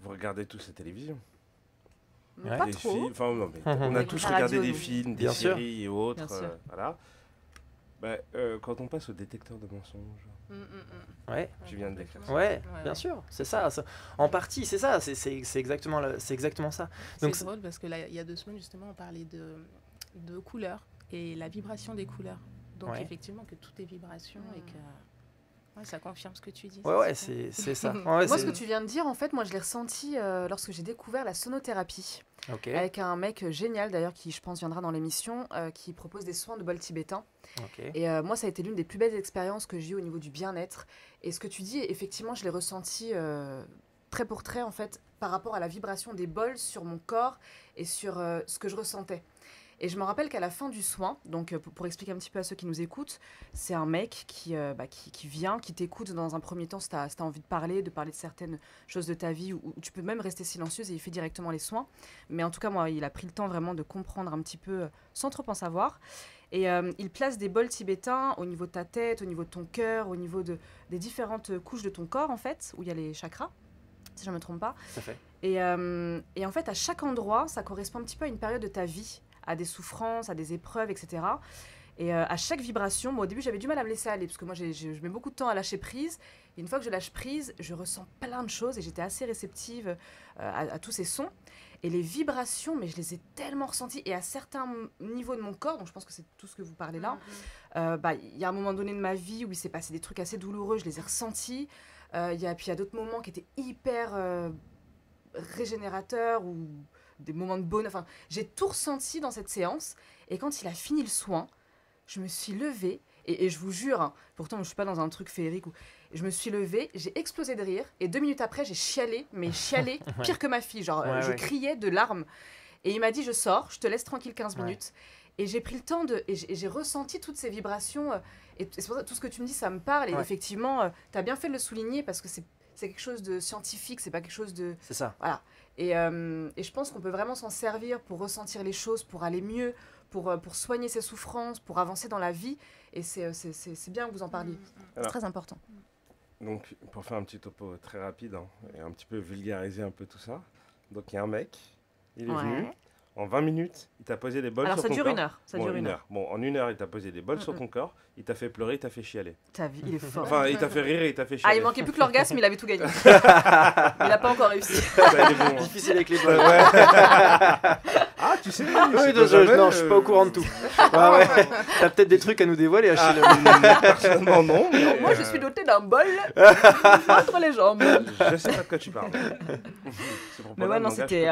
[SPEAKER 2] Vous regardez tous la télévision.
[SPEAKER 1] Ouais. Pas trop.
[SPEAKER 2] Non, mais on a tous regardé des films, des séries et autres. Voilà. Quand on passe au détecteur de mensonges, tu viens de décrire ça.
[SPEAKER 4] Ouais, bien sûr, c'est ça. En partie, c'est ça. C'est exactement ça.
[SPEAKER 3] C'est drôle parce que là, il y a 2 semaines, justement, on parlait de couleurs et la vibration des couleurs. Donc, effectivement, que tout est vibration et que... Ouais, ça confirme ce que tu dis.
[SPEAKER 4] C'est ça.
[SPEAKER 1] Moi, ce que tu viens de dire, en fait, moi, je l'ai ressenti lorsque j'ai découvert la sonothérapie. Avec un mec génial, d'ailleurs, qui, je pense, viendra dans l'émission, qui propose des soins de bol tibétain. Et moi, ça a été l'une des plus belles expériences que j'ai eues au niveau du bien-être. Et ce que tu dis, effectivement, je l'ai ressenti trait pour trait, en fait, par rapport à la vibration des bols sur mon corps et sur ce que je ressentais. Et je me rappelle qu'à la fin du soin, donc pour expliquer un petit peu à ceux qui nous écoutent, c'est un mec qui vient, qui t'écoute dans un premier temps si tu as envie de parler de certaines choses de ta vie, ou tu peux même rester silencieuse et il fait directement les soins. Mais en tout cas, moi, il a pris le temps vraiment de comprendre un petit peu sans trop en savoir. Et il place des bols tibétains au niveau de ta tête, au niveau de ton cœur, au niveau des différentes couches de ton corps, en fait, où il y a les chakras, si je ne me trompe pas.
[SPEAKER 4] Tout à fait.
[SPEAKER 1] Et en fait, à chaque endroit, ça correspond un petit peu à une période de ta vie, à des souffrances, à des épreuves, etc. Et à chaque vibration, moi au début j'avais du mal à me laisser aller, parce que moi je mets beaucoup de temps à lâcher prise. Et une fois que je lâche prise, je ressens plein de choses et j'étais assez réceptive à tous ces sons. Et les vibrations, mais je les ai tellement ressenties. Et à certains niveaux de mon corps, donc je pense que c'est tout ce que vous parlez là, y a un moment donné de ma vie où il s'est passé des trucs assez douloureux, je les ai ressentis. Puis il y a d'autres moments qui étaient hyper régénérateurs ou des moments de bonheur. Enfin, j'ai tout ressenti dans cette séance. Et quand il a fini le soin, je me suis levée. Et je vous jure, hein, pourtant je ne suis pas dans un truc féerique. Je me suis levée, j'ai explosé de rire. Et 2 minutes après, j'ai chialé, mais chialé pire que ma fille. Genre, je criais de larmes. Et il m'a dit, je sors, je te laisse tranquille 15 minutes. Et j'ai pris le temps et j'ai ressenti toutes ces vibrations. Et c'est pour ça que tout ce que tu me dis, ça me parle. Et effectivement, tu as bien fait de le souligner parce que c'est quelque chose de scientifique, c'est pas quelque chose de...
[SPEAKER 4] C'est ça.
[SPEAKER 1] Voilà. Et je pense qu'on peut vraiment s'en servir pour ressentir les choses, pour aller mieux, pour soigner ses souffrances, pour avancer dans la vie. Et c'est bien que vous en parliez. C'est très important.
[SPEAKER 2] Donc, pour faire un petit topo très rapide et un petit peu vulgariser un peu tout ça. Donc, il y a un mec, il est venu. En 20 minutes, il t'a posé des bols sur ton corps.
[SPEAKER 1] Alors, ça dure 1 heure. Ça dure une heure.
[SPEAKER 2] Bon, en 1 heure, il t'a posé des bols sur ton corps. Il t'a fait pleurer, il t'a fait chialer.
[SPEAKER 1] Ta vie, il est fort.
[SPEAKER 2] Enfin, il t'a fait rire et il t'a fait chialer.
[SPEAKER 1] Ah, il manquait plus que l'orgasme, il avait tout gagné. Il n'a pas encore réussi.
[SPEAKER 2] Ça, il est bon.
[SPEAKER 4] Difficile avec les bols.
[SPEAKER 2] Ah, tu sais.
[SPEAKER 4] Non, je suis pas au courant de tout. T'as peut-être des trucs à nous dévoiler, Achille.
[SPEAKER 2] Personnellement, non.
[SPEAKER 1] Moi, je suis dotée d'un bol entre les jambes.
[SPEAKER 2] Je sais pas de quoi tu parles.
[SPEAKER 1] Mais ouais, non, c'était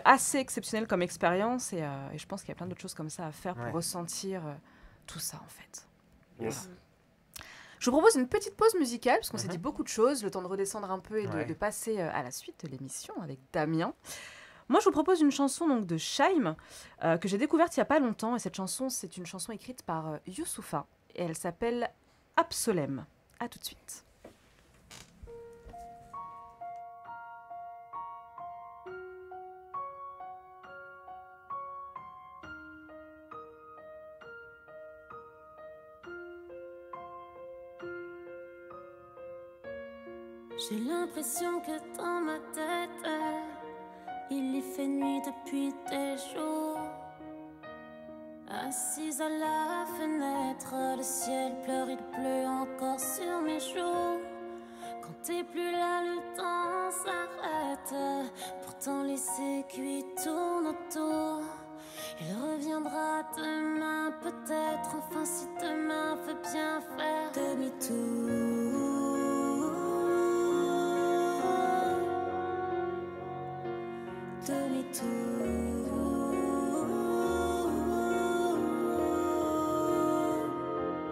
[SPEAKER 1] assez exceptionnel comme expérience et je pense qu'il y a plein d'autres choses comme ça à faire pour ressentir tout ça, en fait.
[SPEAKER 2] Yes.
[SPEAKER 1] Je vous propose une petite pause musicale, parce qu'on s'est dit beaucoup de choses, le temps de redescendre un peu et de passer à la suite de l'émission avec Damien. Moi, je vous propose une chanson donc, de Shaim, que j'ai découverte il n'y a pas longtemps, et cette chanson, c'est une chanson écrite par Youssoupha, et elle s'appelle Absolem. À tout de suite.
[SPEAKER 5] J'ai l'impression que dans ma tête, il y fait nuit depuis des jours. Assise à la fenêtre, le ciel pleure, il pleut encore sur mes joues. Quand t'es plus là, le temps s'arrête. Pourtant les aiguilles tournent autour. Il reviendra demain peut-être, enfin si demain veut bien faire demi-tour.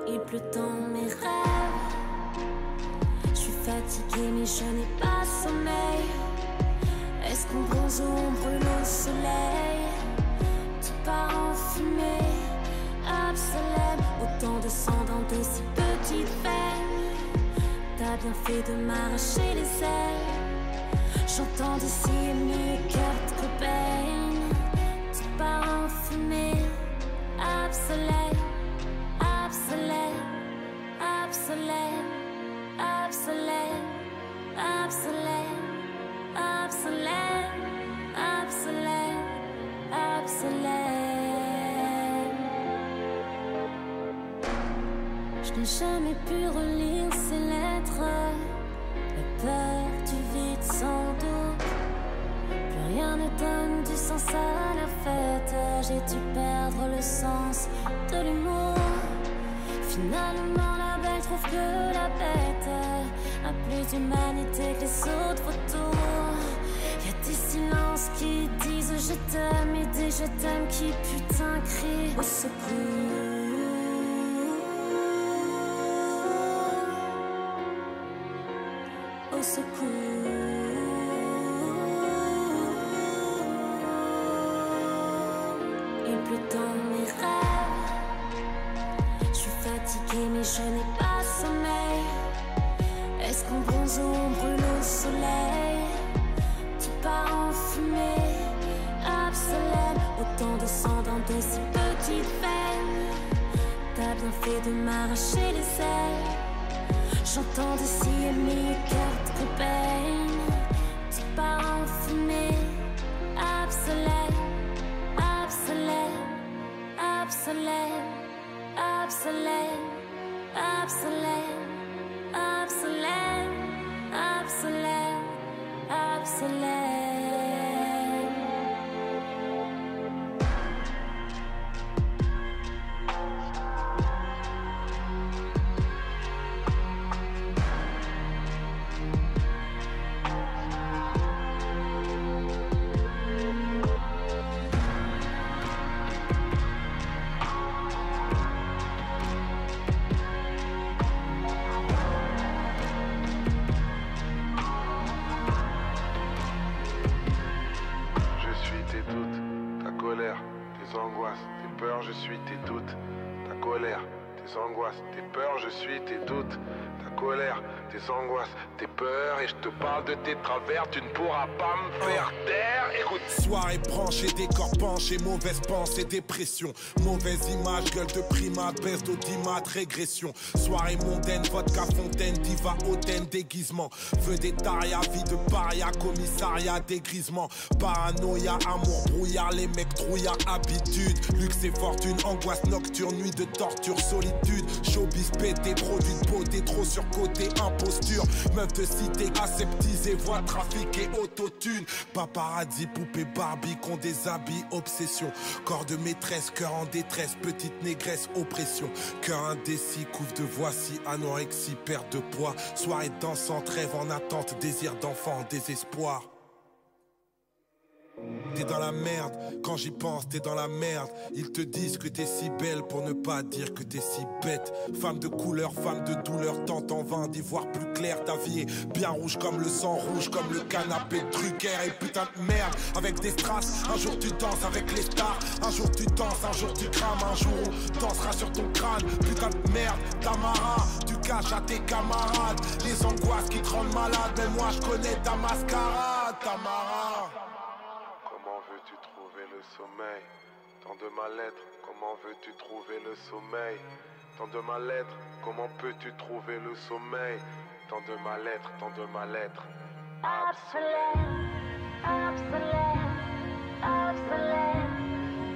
[SPEAKER 5] Il pleut dans mes rêves. Je suis fatiguée mais je n'ai pas sommeil. Est-ce qu'on bronze ou on brûle au soleil? Tout pars en fumée, obsolète. Autant de sang dans de si petites veines. T'as bien fait de m'arracher les ailes. J'entends d'ici mes Kurt Cobain. Tu pars en fumée, obsolète, obsolète, obsolète, obsolète, obsolète, obsolète, obsolète, obsolète. Je n'ai jamais pu relire ces lettres. La peur du vide sans doute. Plus rien ne donne du sens à la fête. J'ai dû perdre le sens de l'humour. Finalement la belle trouve que la bête a plus d'humanité que les autres photos. Y'a des silences qui disent je t'aime et des je t'aime qui putain crient au secours. Au secours. Il pleut dans mes rêves. Je suis fatiguée mais je n'ai pas sommeil. Est-ce qu'on bronze ou on brûle au soleil? Tu pars en fumée, obsolète. Autant de sang dans de si petites veines. T'as bien fait de m'arracher les ailes. J'entends d'ici mes Kurt Cobain. Tu pars en fumée, obsolète, obsolète, obsolète, obsolète, obsolète, obsolète, obsolète, obsolète.
[SPEAKER 6] Je suis tes doutes, ta colère, tes angoisses, tes peurs, je suis tes doutes, ta colère, tes angoisses, tes peurs, et je te parle de tes travers, tu ne pourras pas me faire taire. Écoute.
[SPEAKER 7] Soirée branchée, décor penché, mauvaise pensée, dépression, mauvaise image, gueule de primate, baisse d'audimat, régression. Soirée mondaine, vodka fontaine, diva hautaine, déguisement, vedettaria, vie de paria, commissariat, dégrisement, paranoïa, amour, brouillard, les mecs trouillards, habitude, luxe et fortune, angoisse nocturne, nuit de torture, solitude, showbiz pété, produit de beauté, trop surcoté, imposture, meuf de cité, aseptisée, voix trafiquée, autotune, paparazzi, poupée Barbie, qu'on des habits, obsession, corps de maîtresse, cœur en détresse, petite négresse, oppression, cœur indécis, couvre de voici, anorexie, perte de poids, soirée dansante, rêve en attente, désir d'enfant, désespoir. T'es dans la merde, quand j'y pense t'es dans la merde. Ils te disent que t'es si belle pour ne pas dire que t'es si bête. Femme de couleur, femme de douleur, tente en vain d'y voir plus clair. Ta vie est bien rouge comme le sang, rouge comme le canapé de Drucker. Et putain de merde, avec des strass. Un jour tu danses avec les stars. Un jour tu danses, un jour tu crames. Un jour on dansera sur ton crâne. Putain de merde, Tamara, tu caches à tes camarades les angoisses qui te rendent malade. Mais moi je connais ta mascarade, Tamara.
[SPEAKER 6] Comment veux-tu trouver le sommeil? Tant de mal-être, comment veux-tu trouver le sommeil? Tant de mal-être, comment peux-tu trouver le sommeil? Tant de mal-être, tant de mal-être.
[SPEAKER 5] Obsolète, obsolète, obsolète,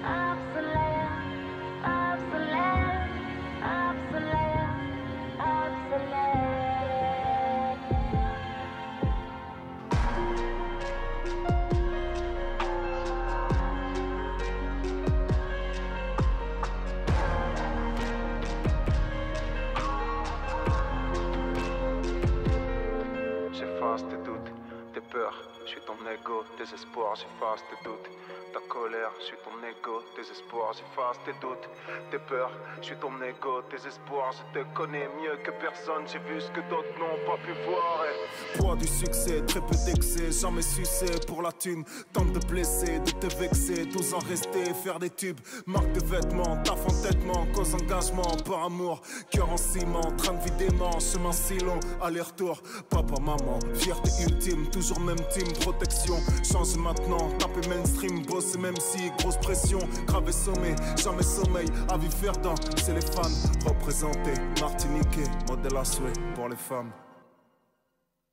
[SPEAKER 5] obsolète, obsolète, obsolète, obsolète.
[SPEAKER 6] J'efface tes doutes, tes peurs, je suis
[SPEAKER 8] suis ton ego, désespoir, j'efface tes doutes. Ta colère, je suis ton ego, désespoir, j'efface tes doutes. Tes peurs, je suis ton ego, désespoir, je te connais mieux que personne. J'ai vu ce que d'autres n'ont pas pu voir.
[SPEAKER 7] Poids du succès, très peu d'excès, jamais sucé pour la thune. Tente de blesser, de te vexer, 12 ans restés, faire des tubes. Marque de vêtements, taf entêtement, cause engagement, par amour. Cœur en ciment, train de vie dément, chemin si long, aller-retour. Papa, maman, fierté ultime, toujours même team, protection. Change maintenant, taper mainstream, bosser même si grosse pression. Gravé sommet, jamais sommeil, à vie verdant, c'est les fans. Représenté, martiniquais, modèle à souhait pour les femmes.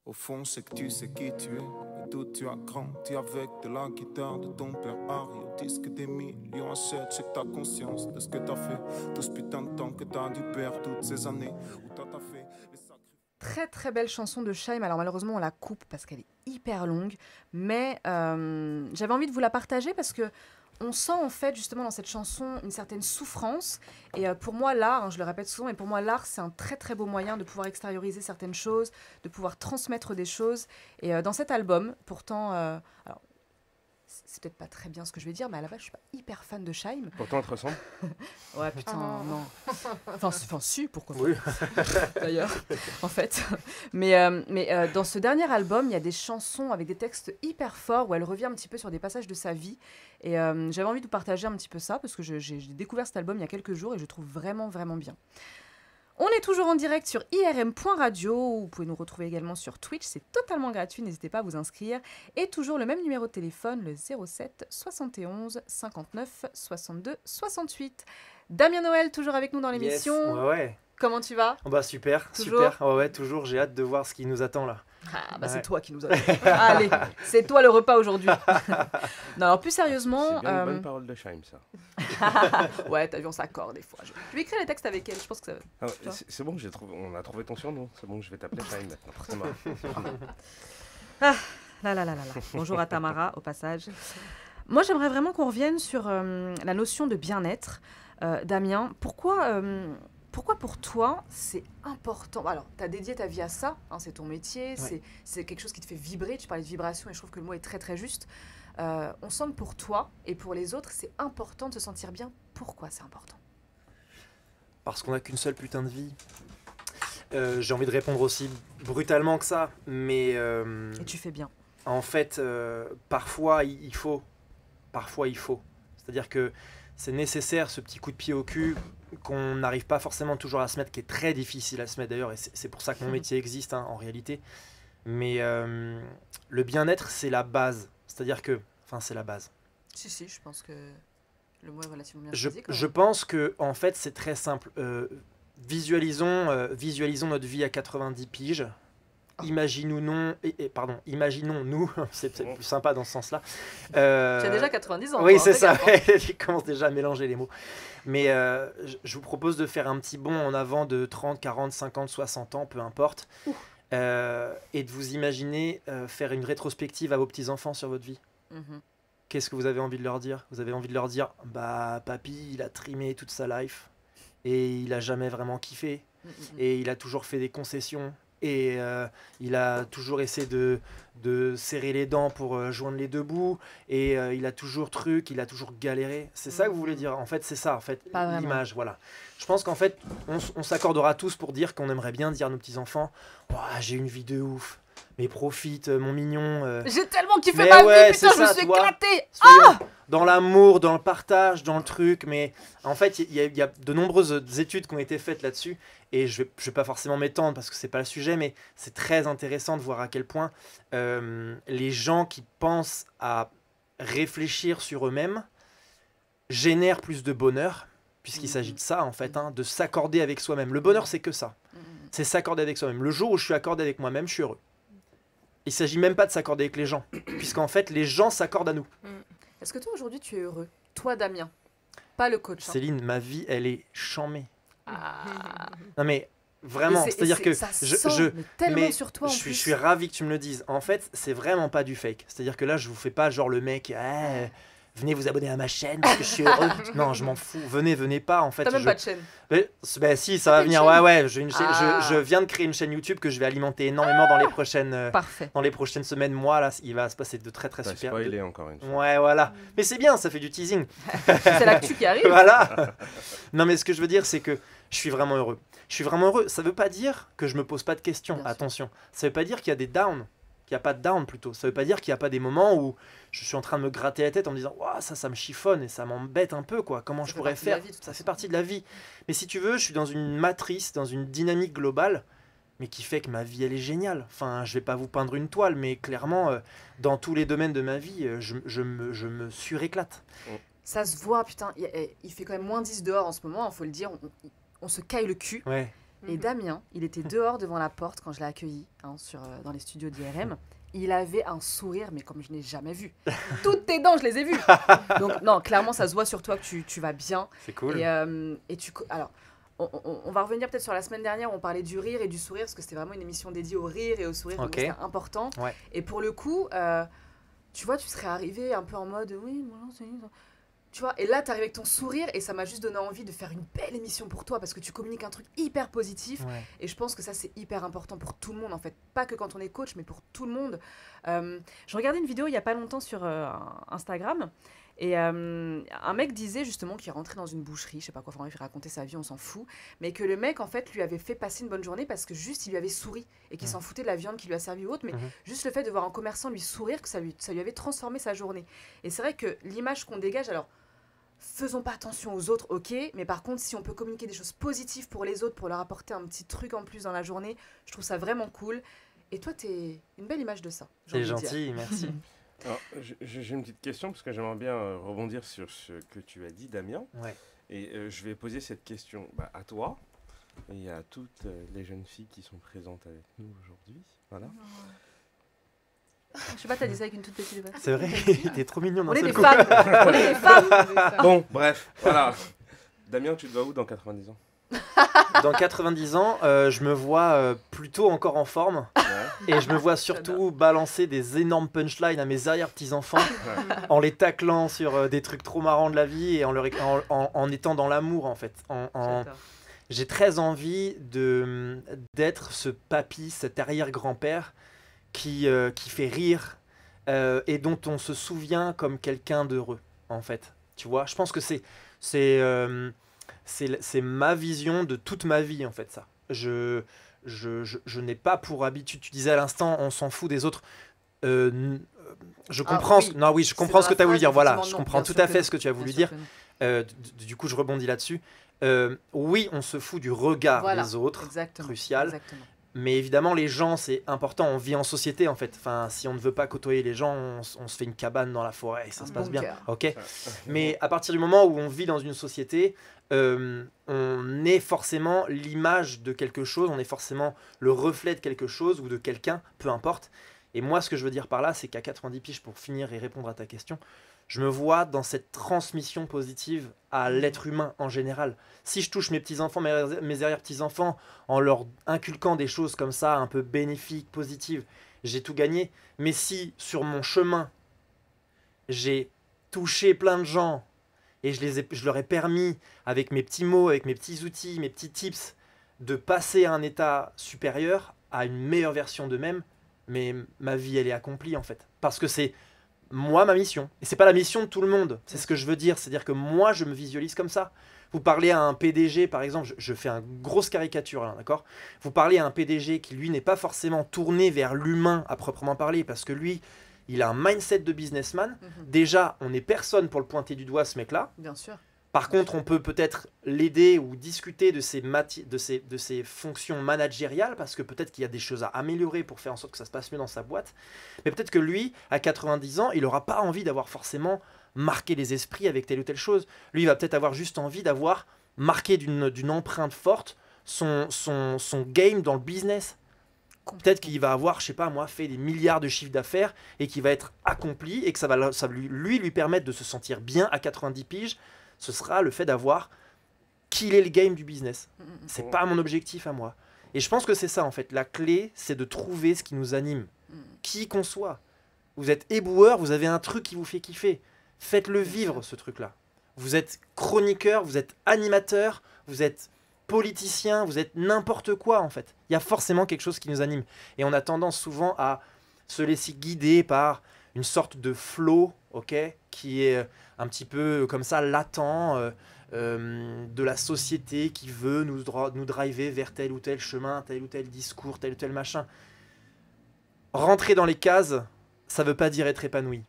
[SPEAKER 7] Au fond, c'est que tu sais qui tu es et d'où tu as grandi avec de la guitare de ton père Harry. Au disque des millions achètent, c'est que t'as conscience de ce que t'as fait. Tout ce putain de temps que t'as dû perdre, toutes ces années où t'as fait les
[SPEAKER 1] Très très belle chanson de Shaim. Alors malheureusement on la coupe parce qu'elle est hyper longue, mais j'avais envie de vous la partager parce que on sent en fait justement dans cette chanson une certaine souffrance. Et pour moi l'art, hein, je le répète souvent, mais pour moi l'art c'est un très très beau moyen de pouvoir extérioriser certaines choses, de pouvoir transmettre des choses. Et dans cet album, pourtant, alors c'est peut-être pas très bien ce que je vais dire, mais à la base je suis pas hyper fan de Shaim.
[SPEAKER 2] Pourtant, elle te ressemble.
[SPEAKER 1] Ouais, putain, non. Enfin, si, pourquoi pas.
[SPEAKER 4] Oui.
[SPEAKER 1] D'ailleurs, en fait. Mais dans ce dernier album, il y a des chansons avec des textes hyper forts où elle revient un petit peu sur des passages de sa vie. Et j'avais envie de vous partager un petit peu ça parce que j'ai découvert cet album il y a quelques jours et je le trouve vraiment, vraiment bien. On est toujours en direct sur irm.radio, vous pouvez nous retrouver également sur Twitch, c'est totalement gratuit, n'hésitez pas à vous inscrire. Et toujours le même numéro de téléphone, le 07 71 59 62 68. Damien Noël, toujours avec nous dans l'émission.
[SPEAKER 4] Yes, ouais.
[SPEAKER 1] Comment tu vas?
[SPEAKER 4] Bah super,
[SPEAKER 1] toujours
[SPEAKER 4] super. Ouais, toujours, j'ai hâte de voir ce qui nous attend là.
[SPEAKER 1] Ah bah
[SPEAKER 4] ouais.
[SPEAKER 1] C'est toi qui nous attends. Allez, c'est toi le repas aujourd'hui. Non, alors plus sérieusement...
[SPEAKER 2] C'est bien une bonne parole de Shaim, ça.
[SPEAKER 1] Ouais, t'as vu, on s'accorde des fois. Je vais écrire les textes avec elle, je pense que ça va.
[SPEAKER 2] Ah, c'est bon, on a trouvé ton surnom. C'est bon, je vais t'appeler Shaim maintenant. C'est marrant.
[SPEAKER 1] Ah, là. Bonjour à Tamara, au passage. Moi, j'aimerais vraiment qu'on revienne sur la notion de bien-être. Damien, pourquoi pour toi, c'est important? Alors, tu as dédié ta vie à ça, hein, c'est ton métier, ouais. C'est quelque chose qui te fait vibrer. Tu parlais de vibration et je trouve que le mot est très, très juste. On sent que pour toi et pour les autres, c'est important de se sentir bien. Pourquoi c'est important?
[SPEAKER 4] Parce qu'on n'a qu'une seule putain de vie. J'ai envie de répondre aussi brutalement que ça, mais...
[SPEAKER 1] Et tu fais bien.
[SPEAKER 4] En fait, parfois, il faut. Parfois, il faut. C'est-à-dire que c'est nécessaire, ce petit coup de pied au cul qu'on n'arrive pas forcément toujours à se mettre, qui est très difficile à se mettre d'ailleurs, et c'est pour ça que mon métier existe, hein, en réalité. Mais le bien-être, c'est la base. C'est-à-dire que... Enfin, c'est la base.
[SPEAKER 1] Si, je pense que le mot est relativement bien
[SPEAKER 4] choisi.
[SPEAKER 1] Choisi,
[SPEAKER 4] je pense que, en fait, c'est très simple. Visualisons notre vie à 90 piges. Imaginons-nous, c'est peut-être plus sympa dans ce sens-là.
[SPEAKER 1] Tu as déjà 90 ans.
[SPEAKER 4] Oui, c'est ça. Je commence déjà à mélanger les mots. Mais je vous propose de faire un petit bond en avant de 30, 40, 50, 60 ans, peu importe. Et de vous imaginer faire une rétrospective à vos petits-enfants sur votre vie. Qu'est-ce que vous avez envie de leur dire? Vous avez envie de leur dire, bah, papy, il a trimé toute sa life. Et il a jamais vraiment kiffé. Et il a toujours fait des concessions. Et il a toujours essayé de serrer les dents pour joindre les deux bouts. Et il a toujours il a toujours galéré. C'est ça que vous voulez dire? En fait, c'est ça, en fait, l'image, voilà. Je pense qu'en fait, on s'accordera tous pour dire qu'on aimerait bien dire à nos petits-enfants, oh, j'ai une vie de ouf, mais profite, mon mignon.
[SPEAKER 1] J'ai tellement kiffé ma vie, putain, je me suis éclaté.
[SPEAKER 4] Dans l'amour, dans le partage, dans le truc. Mais en fait, il y a de nombreuses études qui ont été faites là-dessus. Et je vais pas forcément m'étendre parce que c'est pas le sujet, mais c'est très intéressant de voir à quel point les gens qui pensent à réfléchir sur eux-mêmes génèrent plus de bonheur, puisqu'il s'agit de ça en fait, hein, de s'accorder avec soi-même. Le bonheur, c'est que ça. C'est s'accorder avec soi-même. Le jour où je suis accordé avec moi-même, je suis heureux. Il s'agit même pas de s'accorder avec les gens, puisqu'en fait, les gens s'accordent à nous.
[SPEAKER 1] Est-ce que toi, aujourd'hui, tu es heureux? Toi, Damien, pas le coach.
[SPEAKER 4] Céline, ma vie, elle est chamée. Non mais vraiment, c'est-à-dire que je suis ravi que tu me le dises. En fait, c'est vraiment pas du fake. C'est-à-dire que là, je vous fais pas genre le mec venez vous abonner à ma chaîne parce que je suis heureux. Non, je m'en fous. Venez pas en fait.
[SPEAKER 1] T'as même pas de chaîne.
[SPEAKER 4] Ben si, ça va venir. Ouais, je
[SPEAKER 1] Ah.
[SPEAKER 4] viens de créer une chaîne YouTube que je vais alimenter énormément dans
[SPEAKER 1] Parfait.
[SPEAKER 4] les prochaines semaines. Moi là, il va se passer de très
[SPEAKER 2] T'as
[SPEAKER 4] super.
[SPEAKER 2] spoilé encore une fois.
[SPEAKER 4] Ouais, voilà. Mais c'est bien, ça fait du teasing.
[SPEAKER 1] C'est l'actu qui arrive.
[SPEAKER 4] Voilà. Non, mais ce que je veux dire, c'est que je suis vraiment heureux. Je suis vraiment heureux. Ça veut pas dire que je me pose pas de questions.
[SPEAKER 1] Bien sûr.
[SPEAKER 4] Attention. Ça veut pas dire qu'il y a des downs. Qu'il n'y a pas de down plutôt. Ça veut pas dire qu'il n'y a pas des moments où je suis en train de me gratter la tête en me disant ouah, ça me chiffonne et ça m'embête un peu quoi. Comment
[SPEAKER 1] Ça
[SPEAKER 4] je
[SPEAKER 1] fait
[SPEAKER 4] pourrais
[SPEAKER 1] partie de la
[SPEAKER 4] faire
[SPEAKER 1] vie, de toute
[SPEAKER 4] Ça fait
[SPEAKER 1] façon.
[SPEAKER 4] partie de la vie. Mais si tu veux, je suis dans une matrice, dans une dynamique globale, mais qui fait que ma vie elle est géniale. Enfin, je vais pas vous peindre une toile, mais clairement, dans tous les domaines de ma vie, je me suréclate.
[SPEAKER 1] Ça se voit, putain. Il fait quand même moins 10 dehors en ce moment, il faut le dire. On se caille le cul.
[SPEAKER 4] Ouais.
[SPEAKER 1] Et Damien, il était dehors devant la porte quand je l'ai accueilli dans les studios d'IRM. Il avait un sourire, mais comme je n'ai jamais vu. Toutes tes dents, je les ai vues. Donc, non, clairement, ça se voit sur toi que tu vas bien.
[SPEAKER 4] C'est cool.
[SPEAKER 1] Alors, on va revenir peut-être sur la semaine dernière où on parlait du rire et du sourire, parce que c'était vraiment une émission dédiée au rire et au sourire, donc
[SPEAKER 4] Ok.
[SPEAKER 1] c'était important.
[SPEAKER 4] Ouais.
[SPEAKER 1] Et pour le coup, tu vois, tu serais arrivé un peu en mode, oui, bonjour, c'est... Tu vois, et là, t'arrives avec ton sourire et ça m'a juste donné envie de faire une belle émission pour toi parce que tu communiques un truc hyper positif.
[SPEAKER 4] Ouais.
[SPEAKER 1] Et je pense que ça, c'est hyper important pour tout le monde, en fait. Pas que quand on est coach, mais pour tout le monde. Je regardais une vidéo il y a pas longtemps sur Instagram. Et un mec disait justement qu'il rentrait dans une boucherie, je sais pas quoi, enfin, il racontait sa vie, on s'en fout. Mais que le mec, en fait, lui avait fait passer une bonne journée parce que juste, il lui avait souri. Et qu'il s'en foutait de la viande qu'il lui a servi ou autre. Mais juste le fait de voir un commerçant lui sourire, que ça lui avait transformé sa journée. Et c'est vrai que l'image qu'on dégage, alors... Faisons pas attention aux autres, ok, mais par contre, si on peut communiquer des choses positives pour les autres, pour leur apporter un petit truc en plus dans la journée, je trouve ça vraiment cool. Et toi, t'es une belle image de ça. j'ai
[SPEAKER 4] C'est
[SPEAKER 1] envie de dire.
[SPEAKER 4] gentil, merci.
[SPEAKER 2] Alors, j'ai une petite question parce que j'aimerais bien rebondir sur ce que tu as dit, Damien.
[SPEAKER 4] Ouais.
[SPEAKER 2] Et je vais poser cette question à toi et à toutes les jeunes filles qui sont présentes avec nous aujourd'hui. Voilà.
[SPEAKER 1] Je sais pas, t'as dit ça avec une toute petite voix.
[SPEAKER 4] C'est vrai, t'es trop mignon dans
[SPEAKER 1] On est
[SPEAKER 4] ce
[SPEAKER 1] des
[SPEAKER 4] coup.
[SPEAKER 1] femmes. On est des femmes.
[SPEAKER 2] Bon, bref, voilà. Damien, tu te vois où dans 90 ans?
[SPEAKER 4] Dans 90 ans, je me vois plutôt encore en forme.
[SPEAKER 2] Ouais.
[SPEAKER 4] Et je me vois surtout balancer des énormes punchlines à mes arrière-petits-enfants en les taclant sur des trucs trop marrants de la vie et en étant dans l'amour en fait.
[SPEAKER 1] J'adore.
[SPEAKER 4] J'ai très envie d'être ce papy, cet arrière-grand-père qui fait rire et dont on se souvient comme quelqu'un d'heureux en fait. Tu vois, je pense que c'est ma vision de toute ma vie en fait ça. Je n'ai pas pour habitude, tu disais à l'instant, on s'en fout des autres. Je comprends,
[SPEAKER 1] oui.
[SPEAKER 4] non oui, je
[SPEAKER 1] C'est
[SPEAKER 4] comprends
[SPEAKER 1] dans
[SPEAKER 4] ce
[SPEAKER 1] la
[SPEAKER 4] que tu as voulu
[SPEAKER 1] phrase,
[SPEAKER 4] dire. Voilà,
[SPEAKER 1] effectivement,
[SPEAKER 4] je
[SPEAKER 1] non,
[SPEAKER 4] comprends
[SPEAKER 1] bien
[SPEAKER 4] tout
[SPEAKER 1] sûr
[SPEAKER 4] à
[SPEAKER 1] que
[SPEAKER 4] fait
[SPEAKER 1] non.
[SPEAKER 4] ce que tu as voulu
[SPEAKER 1] Bien
[SPEAKER 4] dire.
[SPEAKER 1] sûr que non.
[SPEAKER 4] Du coup, je rebondis là-dessus. Oui, on se fout du regard
[SPEAKER 1] Voilà,
[SPEAKER 4] des autres,
[SPEAKER 1] exactement,
[SPEAKER 4] crucial.
[SPEAKER 1] exactement.
[SPEAKER 4] Mais évidemment, les gens, c'est important. On vit en société, en fait. Enfin, si on ne veut pas côtoyer les gens, on se fait une cabane dans la forêt et ça
[SPEAKER 1] Un
[SPEAKER 4] se passe bien.
[SPEAKER 1] bunker.
[SPEAKER 4] Ok. Mais à partir du moment où on vit dans une société, on est forcément l'image de quelque chose, on est forcément le reflet de quelque chose ou de quelqu'un, peu importe. Et moi, ce que je veux dire par là, c'est qu'à 90 piges, pour finir et répondre à ta question, je me vois dans cette transmission positive à l'être humain en général. Si je touche mes petits-enfants, mes arrière-petits-enfants, en leur inculquant des choses comme ça, un peu bénéfiques, positives, j'ai tout gagné. Mais si, sur mon chemin, j'ai touché plein de gens et je leur ai permis, avec mes petits mots, avec mes petits outils, mes petits tips, de passer à un état supérieur, à une meilleure version d'eux-mêmes, mais ma vie, elle est accomplie en fait. Parce que c'est moi, ma mission. Et c'est pas la mission de tout le monde. C'est ce que je veux dire. C'est-à-dire que moi, je me visualise comme ça. Vous parlez à un PDG, par exemple, je fais une grosse caricature là, d'accord ? Vous parlez à un PDG qui, lui, n'est pas forcément tourné vers l'humain à proprement parler, parce que lui, il a un mindset de businessman. Déjà, on n'est personne pour le pointer du doigt, ce mec-là.
[SPEAKER 1] Bien sûr.
[SPEAKER 4] Par contre, on peut peut-être l'aider ou discuter de ses fonctions managériales, parce que peut-être qu'il y a des choses à améliorer pour faire en sorte que ça se passe mieux dans sa boîte. Mais peut-être que lui, à 90 ans, il n'aura pas envie d'avoir forcément marqué les esprits avec telle ou telle chose. Lui, il va peut-être avoir juste envie d'avoir marqué d'une empreinte forte son game dans le business. Peut-être qu'il va avoir, je sais pas moi, fait des milliards de chiffres d'affaires et qu'il va être accompli et que ça va lui permettre de se sentir bien à 90 piges. Ce sera le fait d'avoir killé le game du business. C'est pas mon objectif à moi. Et je pense que c'est ça en fait. La clé, c'est de trouver ce qui nous anime. Qui qu'on soit. Vous êtes éboueur, vous avez un truc qui vous fait kiffer. Faites-le vivre, ce truc-là. Vous êtes chroniqueur, vous êtes animateur, vous êtes politicien, vous êtes n'importe quoi, en fait. Il y a forcément quelque chose qui nous anime. Et on a tendance souvent à se laisser guider par une sorte de flow, ok, qui est un petit peu comme ça, latent, de la société qui veut nous driver vers tel ou tel chemin, tel ou tel discours, tel ou tel machin. Rentrer dans les cases, ça veut pas dire être épanoui.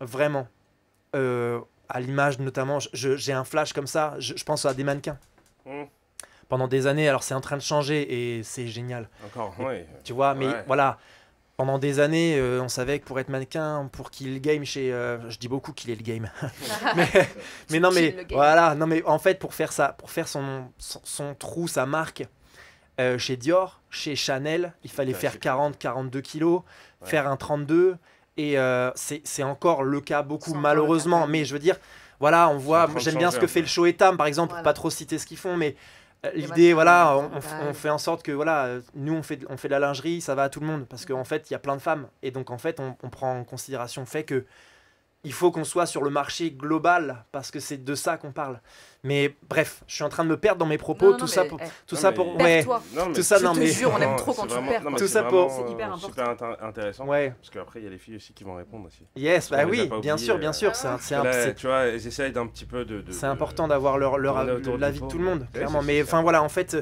[SPEAKER 4] Vraiment. À l'image notamment, j'ai un flash comme ça, je pense à des mannequins. Pendant des années, alors c'est en train de changer et c'est génial.
[SPEAKER 2] Encore, oui.
[SPEAKER 4] Tu vois, mais voilà, pendant des années, on savait que pour être mannequin, pour qu'il ait le game chez... je dis beaucoup qu'il ait le game. mais non, mais voilà, non, mais en fait, pour faire ça, pour faire son trou, sa marque, chez Dior, chez Chanel, il fallait faire 40-42 kilos, faire un 32, et c'est encore le cas beaucoup, malheureusement. Mais je veux dire, voilà, on voit, j'aime bien ce que fait le Show Etam, par exemple, pour pas trop citer ce qu'ils font, mais... L'idée, voilà, on fait en sorte que voilà, nous on fait de la lingerie, ça va à tout le monde parce qu'en fait il y a plein de femmes et donc en fait on prend en considération le fait que il faut qu'on soit sur le marché global parce que c'est de ça qu'on parle. Mais bref, je suis en train de me perdre dans mes propos, tout ça pour tout ça pour ouais, tout ça non mais
[SPEAKER 1] je te jure, on aime trop quand tu perds.
[SPEAKER 4] Tout ça pour
[SPEAKER 1] c'est hyper important.
[SPEAKER 2] Super intéressant.
[SPEAKER 4] Ouais.
[SPEAKER 2] Parce qu'après il y a les filles aussi qui vont répondre aussi.
[SPEAKER 4] Yes, bah oui, bien sûr,
[SPEAKER 2] tu vois, elles essayent d'un petit peu de
[SPEAKER 4] c'est important d'avoir l'avis de tout le monde, clairement. Mais enfin voilà, en fait,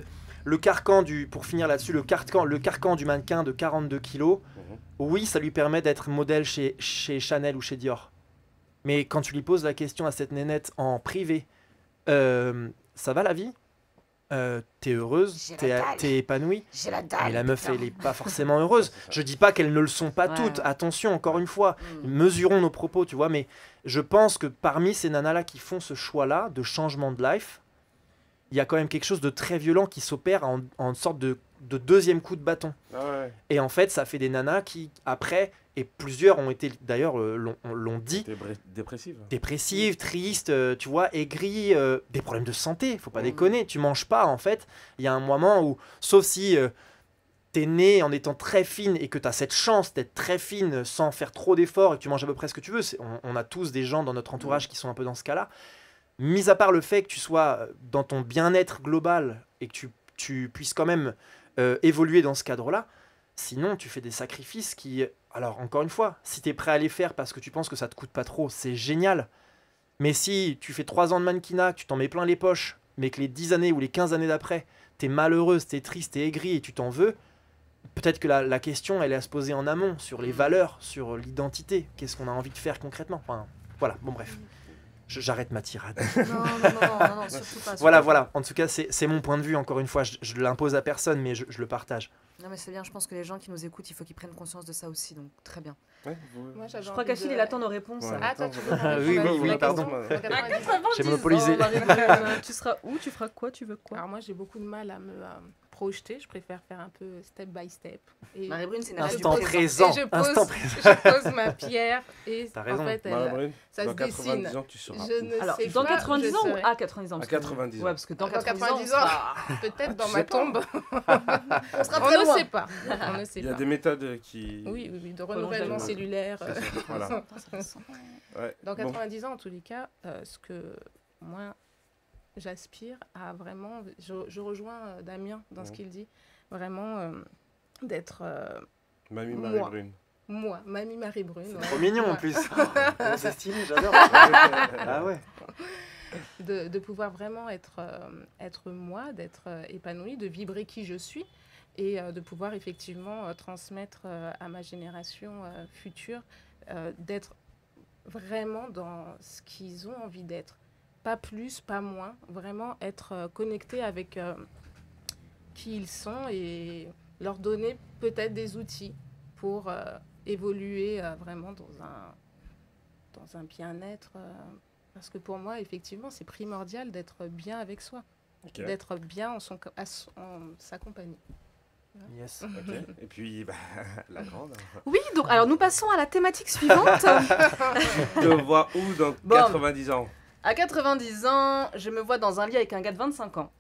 [SPEAKER 4] le carcan pour finir là-dessus, le carcan du mannequin de 42 kilos, oui, ça lui permet d'être modèle chez Chanel ou chez Dior. Mais quand tu lui poses la question à cette nénette en privé, ça va la vie? T'es heureuse? T'es épanouie?
[SPEAKER 5] J'ai la dalle.
[SPEAKER 4] Mais la meuf, elle est pas forcément heureuse. Je dis pas qu'elles ne le sont pas toutes. Attention, encore une fois, mesurons nos propos, tu vois. Mais je pense que parmi ces nanas-là qui font ce choix-là de changement de life, il y a quand même quelque chose de très violent qui s'opère en sorte de deuxième coup de bâton. Et en fait, ça fait des nanas qui, après... Et plusieurs ont été, d'ailleurs, l'ont dit, dépressives, tristes, tu vois, aigries, des problèmes de santé, faut pas déconner, tu manges pas, en fait. Il y a un moment où, sauf si t'es né en étant très fine et que t'as cette chance d'être très fine sans faire trop d'efforts et que tu manges à peu près ce que tu veux, on a tous des gens dans notre entourage qui sont un peu dans ce cas-là. Mis à part le fait que tu sois dans ton bien-être global et que tu puisses quand même évoluer dans ce cadre-là, sinon tu fais des sacrifices qui... Alors, encore une fois, si tu es prêt à les faire parce que tu penses que ça te coûte pas trop, c'est génial. Mais si tu fais 3 ans de mannequinat, que tu t'en mets plein les poches, mais que les 10 années ou les 15 années d'après, tu es malheureuse, tu es triste, tu es aigrie et tu t'en veux, peut-être que la question, elle est à se poser en amont, sur les valeurs, sur l'identité. Qu'est-ce qu'on a envie de faire concrètement? Enfin, voilà, bon bref. J'arrête ma tirade.
[SPEAKER 1] Non, surtout pas.
[SPEAKER 4] Voilà. En tout cas, c'est mon point de vue, encore une fois. Je l'impose à personne, mais je le partage.
[SPEAKER 1] Non, mais c'est bien. Je pense que les gens qui nous écoutent, il faut qu'ils prennent conscience de ça aussi. Donc, très bien.
[SPEAKER 3] Moi,
[SPEAKER 1] je crois qu'Achille, il attend nos réponses.
[SPEAKER 3] Attends, tu veux
[SPEAKER 4] Oui, pardon.
[SPEAKER 1] J'ai
[SPEAKER 4] monopolisé.
[SPEAKER 1] Tu seras où? Tu feras quoi? Tu veux quoi?
[SPEAKER 3] Alors, moi, j'ai beaucoup de mal à me projeter. Je préfère faire un peu step by step.
[SPEAKER 1] Marie-Brune, c'est
[SPEAKER 4] instant présent.
[SPEAKER 3] Je pose ma pierre et
[SPEAKER 4] t'as raison.
[SPEAKER 3] En fait, ça se dessine.
[SPEAKER 2] 90 ans, tu seras.
[SPEAKER 1] Alors, dans 90 ans ou à 90 ans?
[SPEAKER 2] À 90 ans.
[SPEAKER 1] Ouais, parce que dans
[SPEAKER 3] 90 ans, peut-être dans ma tombe.
[SPEAKER 1] On sera
[SPEAKER 3] très loin. On ne sait pas.
[SPEAKER 2] Il y a des méthodes qui...
[SPEAKER 3] Oui, de renouvellement cellulaire.
[SPEAKER 2] Voilà.
[SPEAKER 3] Dans 90 ans, en tous les cas, ce que moi, j'aspire à vraiment... Je rejoins Damien dans ce qu'il dit. Vraiment d'être...
[SPEAKER 2] Mamie Marie-Brune.
[SPEAKER 3] Moi, Mamie Marie-Brune.
[SPEAKER 4] C'est trop mignon en plus. C'est stylé, j'adore. Ah ouais.
[SPEAKER 3] De pouvoir vraiment être moi, d'être épanouie, de vibrer qui je suis et de pouvoir effectivement transmettre à ma génération future, d'être vraiment dans ce qu'ils ont envie d'être. Pas plus, pas moins, vraiment être connecté avec qui ils sont et leur donner peut-être des outils pour évoluer vraiment dans un bien-être. Parce que pour moi, effectivement, c'est primordial d'être bien avec soi, d'être bien en sa compagnie.
[SPEAKER 4] Yes.
[SPEAKER 2] Et puis, la grande.
[SPEAKER 1] Oui, donc alors nous passons à la thématique suivante.
[SPEAKER 2] Tu te vois où dans 90 ans?
[SPEAKER 1] À 90 ans, je me vois dans un lit avec un gars de 25 ans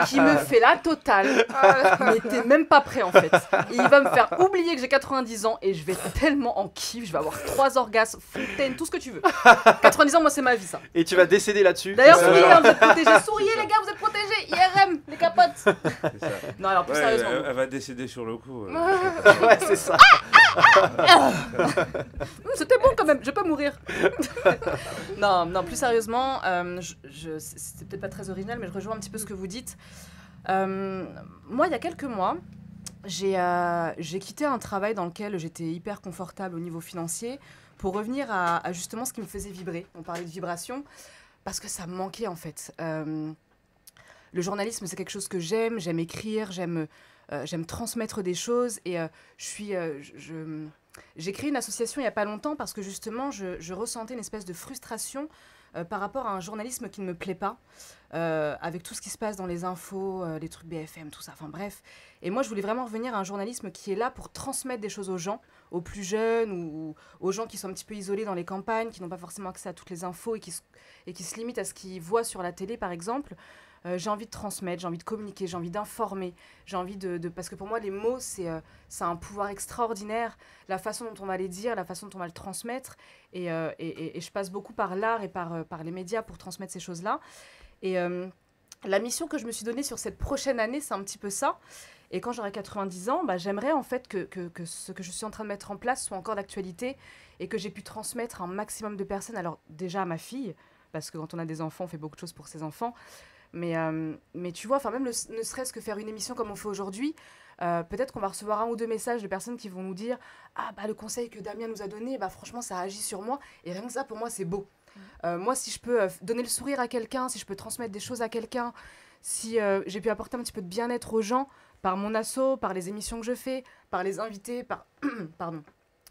[SPEAKER 1] qui me fait la totale. Mais t'es même pas prêt en fait. Et il va me faire oublier que j'ai 90 ans et je vais tellement en kiff. Je vais avoir 3 orgasmes, fontaine, tout ce que tu veux. 90 ans, moi c'est ma vie ça.
[SPEAKER 4] Et tu vas décéder là-dessus.
[SPEAKER 1] D'ailleurs, souriez, hein, vous êtes protégés. Souriez les gars, vous êtes protégés. IRM, les capotes.
[SPEAKER 2] C'est ça.
[SPEAKER 1] Non, alors plus
[SPEAKER 2] Ouais,
[SPEAKER 1] sérieusement.
[SPEAKER 2] elle va décéder sur le coup.
[SPEAKER 4] Ouais, c'est ça.
[SPEAKER 1] C'était bon quand même, je vais pas mourir. non, plus sérieusement, c'est peut-être pas très original, mais je rejoins un petit peu ce que vous dites. Moi, il y a quelques mois, j'ai quitté un travail dans lequel j'étais hyper confortable au niveau financier pour revenir à justement ce qui me faisait vibrer. On parlait de vibration, parce que ça me manquait en fait. Le journalisme, c'est quelque chose que j'aime écrire, j'aime transmettre des choses et j'ai créé une association il n'y a pas longtemps parce que justement je ressentais une espèce de frustration par rapport à un journalisme qui ne me plaît pas, avec tout ce qui se passe dans les infos, les trucs BFM, tout ça, enfin bref. Et moi je voulais vraiment revenir à un journalisme qui est là pour transmettre des choses aux gens, aux plus jeunes ou aux gens qui sont un petit peu isolés dans les campagnes, qui n'ont pas forcément accès à toutes les infos et qui se limitent à ce qu'ils voient sur la télé par exemple. J'ai envie de transmettre, j'ai envie de communiquer, j'ai envie d'informer, j'ai envie parce que pour moi les mots c'est un pouvoir extraordinaire, la façon dont on va les dire, la façon dont on va le transmettre et je passe beaucoup par l'art et par les médias pour transmettre ces choses-là et la mission que je me suis donnée sur cette prochaine année c'est un petit peu ça et quand j'aurai 90 ans, j'aimerais en fait que ce que je suis en train de mettre en place soit encore d'actualité et que j'ai pu transmettre à un maximum de personnes, alors déjà à ma fille, parce que quand on a des enfants on fait beaucoup de choses pour ses enfants. Mais tu vois, même ne serait-ce que faire une émission comme on fait aujourd'hui, peut-être qu'on va recevoir 1 ou 2 messages de personnes qui vont nous dire « Ah, le conseil que Damien nous a donné, franchement, ça agit sur moi. » Et rien que ça, pour moi, c'est beau. Moi, si je peux donner le sourire à quelqu'un, si je peux transmettre des choses à quelqu'un, si j'ai pu apporter un petit peu de bien-être aux gens par mon asso, par les émissions que je fais, par les invités, Pardon.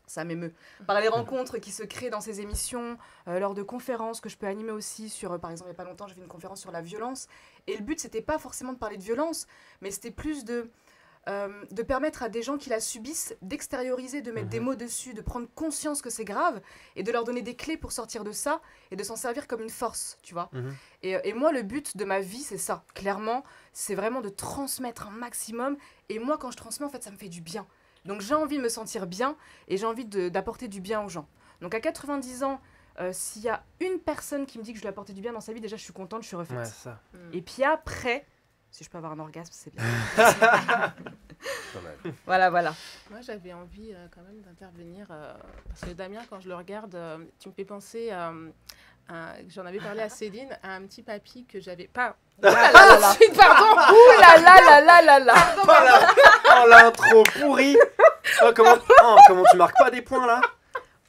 [SPEAKER 1] Ça m'émeut. Par les rencontres qui se créent dans ces émissions, lors de conférences que je peux animer aussi sur, par exemple, il n'y a pas longtemps, j'ai fait une conférence sur la violence. Et le but, c'était pas forcément de parler de violence, mais c'était plus de permettre à des gens qui la subissent d'extérioriser, de mettre des mots dessus, de prendre conscience que c'est grave et de leur donner des clés pour sortir de ça et de s'en servir comme une force, tu vois. Et moi, le but de ma vie, c'est ça. Clairement, c'est vraiment de transmettre un maximum. Et moi, quand je transmets, en fait, ça me fait du bien. Donc j'ai envie de me sentir bien et j'ai envie d'apporter du bien aux gens. Donc à 90 ans, s'il y a une personne qui me dit que je lui ai apporté du bien dans sa vie, déjà je suis contente, je suis refaite.
[SPEAKER 4] Ouais, ça.
[SPEAKER 1] Et puis après, si je peux avoir un orgasme, c'est bien. Voilà.
[SPEAKER 3] Moi j'avais envie quand même d'intervenir, parce que Damien, quand je le regarde, tu me fais penser... j'en avais parlé à Céline, à un petit papy que j'avais pas.
[SPEAKER 1] Pardon. Ouh là là.
[SPEAKER 4] Oh, l'intro pourrie. Comment tu marques pas des points là?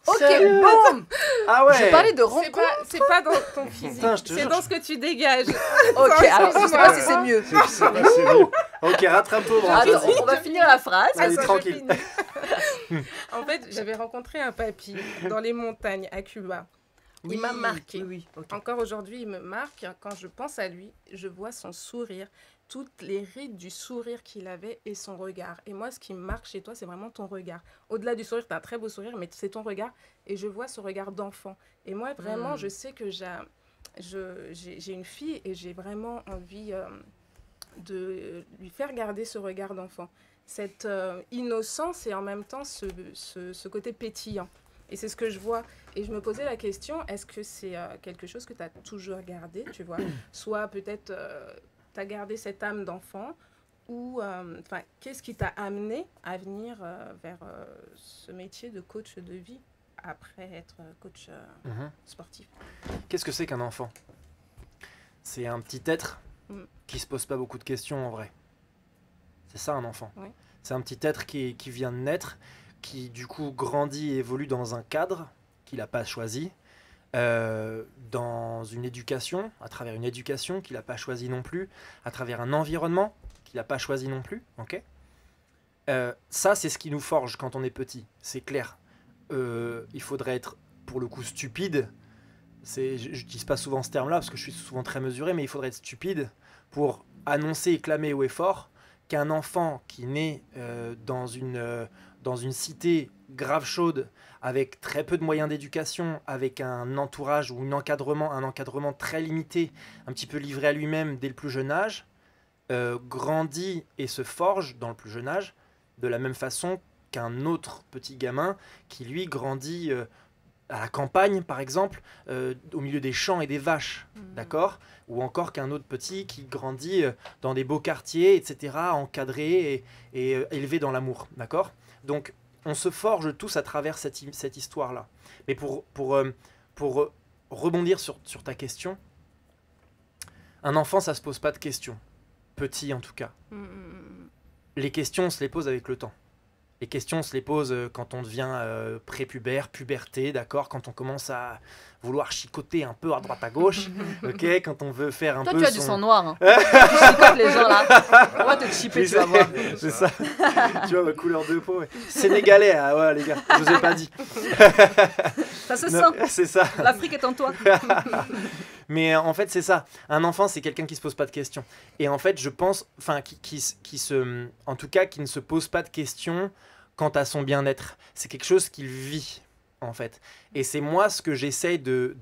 [SPEAKER 1] Ok, boum.
[SPEAKER 4] Ah ouais.
[SPEAKER 1] Je parlais de rencontre.
[SPEAKER 3] C'est pas dans ton physique, c'est dans ce que tu dégages.
[SPEAKER 1] Ok, alors je sais pas si c'est mieux.
[SPEAKER 2] C'est mieux.
[SPEAKER 4] Ok, rattrape-toi.
[SPEAKER 1] Attends, on va finir la phrase.
[SPEAKER 4] Allez, tranquille.
[SPEAKER 3] En fait, j'avais rencontré un papy dans les montagnes à Cuba. Il m'a marqué.
[SPEAKER 1] Oui, okay.
[SPEAKER 3] Encore aujourd'hui, il me marque. Quand je pense à lui, je vois son sourire, toutes les rides du sourire qu'il avait et son regard. Et moi, ce qui me marque chez toi, c'est vraiment ton regard. Au-delà du sourire, tu as un très beau sourire, mais c'est ton regard. Et je vois ce regard d'enfant. Et moi, vraiment, je sais que j'ai une fille et j'ai vraiment envie de lui faire garder ce regard d'enfant. Cette innocence et en même temps ce côté pétillant. Et c'est ce que je vois. Et je me posais la question, est-ce que c'est quelque chose que tu as toujours gardé, tu vois? Soit peut-être tu as gardé cette âme d'enfant, ou qu'est-ce qui t'a amené à venir vers ce métier de coach de vie après être coach sportif?
[SPEAKER 4] Qu'est-ce que c'est qu'un enfant? C'est un petit être qui se pose pas beaucoup de questions en vrai. C'est ça un enfant.
[SPEAKER 3] Oui.
[SPEAKER 4] C'est un petit être qui vient de naître, qui du coup grandit et évolue dans un cadre qu'il n'a pas choisi, dans une éducation, à travers une éducation qu'il n'a pas choisi non plus, à travers un environnement qu'il n'a pas choisi non plus. Okay, ça, c'est ce qui nous forge quand on est petit, c'est clair. Il faudrait être, pour le coup, stupide. Je n'utilise pas souvent ce terme-là, parce que je suis souvent très mesuré, mais il faudrait être stupide pour annoncer et clamer haut et fort qu'un enfant qui naît dans une cité grave chaude, avec très peu de moyens d'éducation, avec un entourage ou un encadrement très limité, un petit peu livré à lui-même dès le plus jeune âge, grandit et se forge dans le plus jeune âge de la même façon qu'un autre petit gamin qui lui grandit à la campagne par exemple, au milieu des champs et des vaches, d'accord, ou encore qu'un autre petit qui grandit dans des beaux quartiers, etc., encadré et élevé dans l'amour, d'accord. Donc on se forge tous à travers cette histoire-là. Mais pour rebondir sur ta question, un enfant, ça se pose pas de questions. Petit en tout cas. Les questions, on se les pose avec le temps. Les questions, on se les pose quand on devient prépubère, puberté, d'accord, quand on commence à vouloir chicoter un peu à droite à gauche, ok, quand on veut faire un peu.
[SPEAKER 1] Toi, tu as du sang noir. Hein. Tu chicotes les gens là. On va te chipper, tu vas voir.
[SPEAKER 4] C'est ça. Tu vois ma couleur de peau. Ouais. Sénégalais, ah ouais, les gars, je vous ai pas dit.
[SPEAKER 1] Ça se sent.
[SPEAKER 4] C'est ça.
[SPEAKER 1] L'Afrique est en toi.
[SPEAKER 4] Mais en fait, c'est ça. Un enfant, c'est quelqu'un qui se pose pas de questions. Et en fait, je pense, enfin, en tout cas, qui ne se pose pas de questions quant à son bien-être. C'est quelque chose qu'il vit, en fait. Et c'est moi ce que j'essaye de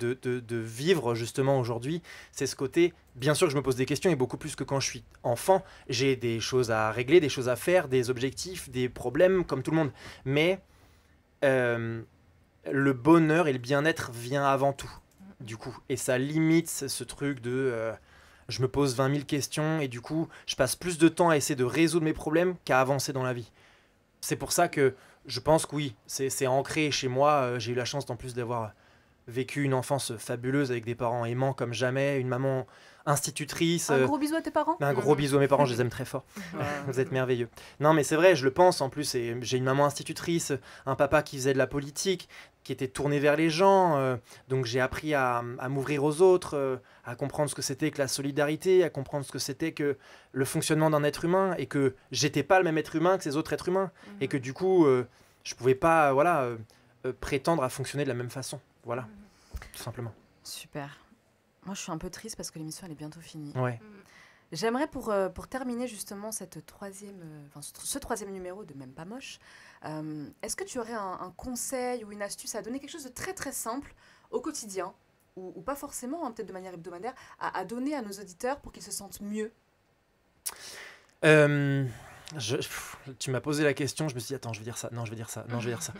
[SPEAKER 4] vivre justement aujourd'hui. C'est ce côté, bien sûr que je me pose des questions, et beaucoup plus que quand je suis enfant. J'ai des choses à régler, des choses à faire, des objectifs, des problèmes, comme tout le monde. Mais le bonheur et le bien-être vient avant tout. Du coup, et ça limite ce truc de je me pose 20 000 questions et du coup je passe plus de temps à essayer de résoudre mes problèmes qu'à avancer dans la vie. C'est pour ça que je pense que oui, c'est ancré chez moi. J'ai eu la chance en plus d'avoir vécu une enfance fabuleuse avec des parents aimants comme jamais, une maman institutrice.
[SPEAKER 1] Un gros bisou à tes parents.
[SPEAKER 4] Un gros bisou à mes parents, je les aime très fort. Vous êtes merveilleux. Non mais c'est vrai, je le pense en plus. J'ai une maman institutrice, un papa qui faisait de la politique, qui était tourné vers les gens. Donc j'ai appris à m'ouvrir aux autres, à comprendre ce que c'était que la solidarité, à comprendre ce que c'était que le fonctionnement d'un être humain et que j'étais pas le même être humain que ces autres êtres humains. Et que du coup, je pouvais pas prétendre à fonctionner de la même façon. Voilà, tout simplement.
[SPEAKER 1] Super. Moi, je suis un peu triste parce que l'émission, elle est bientôt finie.
[SPEAKER 4] Ouais.
[SPEAKER 1] J'aimerais, pour terminer justement ce troisième numéro de Même pas moche, est-ce que tu aurais un conseil ou une astuce à donner, quelque chose de très très simple au quotidien, ou pas forcément, hein, peut-être de manière hebdomadaire, à donner à nos auditeurs pour qu'ils se sentent mieux?
[SPEAKER 4] Tu m'as posé la question, je me suis dit, attends, je vais dire ça, non, je vais dire ça, non, je vais dire ça.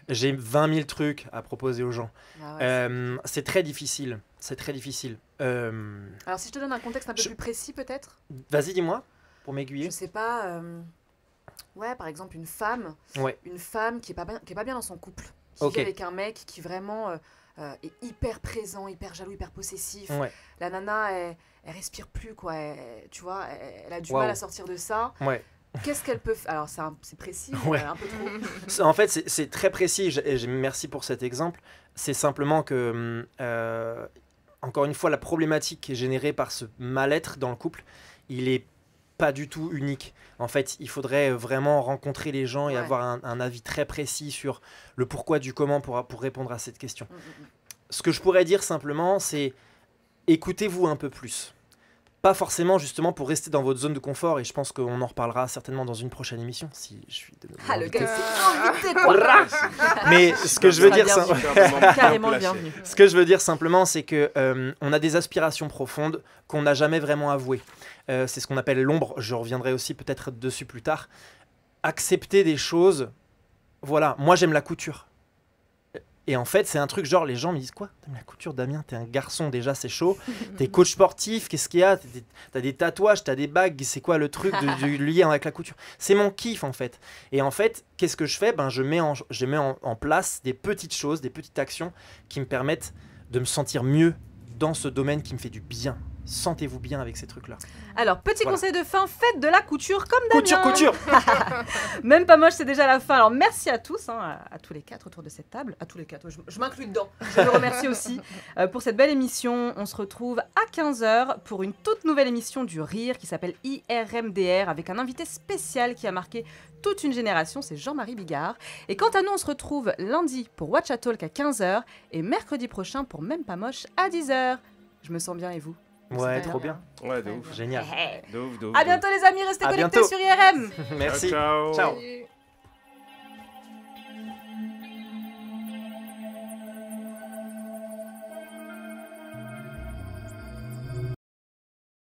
[SPEAKER 4] J'ai 20 000 trucs à proposer aux gens.
[SPEAKER 1] Ah ouais,
[SPEAKER 4] c'est très difficile, c'est très difficile.
[SPEAKER 1] Alors, si je te donne un contexte un peu plus précis, peut-être?
[SPEAKER 4] Vas-y, dis-moi, pour m'aiguiller.
[SPEAKER 1] Je sais pas, ouais, par exemple, une femme qui est pas bien dans son couple, qui vit avec un mec qui vraiment est hyper présent, hyper jaloux, hyper possessif. Ouais. La nana, elle respire plus, quoi. Tu vois, elle a du mal à sortir de ça. Ouais. Qu'est-ce qu'elle peut faire? Alors, c'est précis, un peu trop.
[SPEAKER 4] En fait, c'est très précis. Merci pour cet exemple. C'est simplement que, encore une fois, la problématique qui est générée par ce mal-être dans le couple, il est pas du tout unique. En fait, il faudrait vraiment rencontrer les gens et avoir un avis très précis sur le pourquoi du comment pour répondre à cette question. Ce que je pourrais dire simplement, c'est écoutez-vous un peu plus. Pas forcément justement pour rester dans votre zone de confort, et je pense qu'on en reparlera certainement dans une prochaine émission si je suis de nouveau invité.
[SPEAKER 1] Le gars c'est invité quoi.
[SPEAKER 4] Mais ce que je veux dire
[SPEAKER 1] carrément bienvenue.
[SPEAKER 4] Ce que je veux dire simplement, c'est que on a des aspirations profondes qu'on n'a jamais vraiment avouées. C'est ce qu'on appelle l'ombre. Je reviendrai aussi peut-être dessus plus tard. Accepter des choses. Voilà, moi j'aime la couture. Et en fait, c'est un truc genre, les gens me disent quoi? T'aimes la couture, Damien? T'es un garçon, déjà, c'est chaud. T'es coach sportif, qu'est-ce qu'il y a? T'as des tatouages, t'as des bagues, c'est quoi le truc de lié avec la couture? C'est mon kiff, en fait. Et en fait, qu'est-ce que je fais? Je mets en place des petites choses, des petites actions qui me permettent de me sentir mieux dans ce domaine qui me fait du bien. Sentez-vous bien avec ces trucs-là.
[SPEAKER 1] Alors, petit conseil de fin, faites de la couture comme Damien.
[SPEAKER 4] Couture.
[SPEAKER 1] Même pas moche, c'est déjà la fin. Alors, merci à tous, hein, à tous les quatre autour de cette table. À tous les quatre, je m'inclus dedans. Je le remercie aussi pour cette belle émission. On se retrouve à 15h pour une toute nouvelle émission du Rire qui s'appelle IRMDR avec un invité spécial qui a marqué toute une génération, c'est Jean-Marie Bigard. Et quant à nous, on se retrouve lundi pour Watcha Talk à 15h et mercredi prochain pour Même pas moche à 10h. Je me sens bien et vous ?
[SPEAKER 4] Ouais, trop bien.
[SPEAKER 2] Ouais, de ouf.
[SPEAKER 4] Génial.
[SPEAKER 2] De ouf, de ouf.
[SPEAKER 1] À bientôt les amis, restez
[SPEAKER 4] À
[SPEAKER 1] connectés
[SPEAKER 4] bientôt.
[SPEAKER 1] sur IRM.
[SPEAKER 4] Merci.
[SPEAKER 2] Ciao.
[SPEAKER 4] Ciao.
[SPEAKER 3] Salut.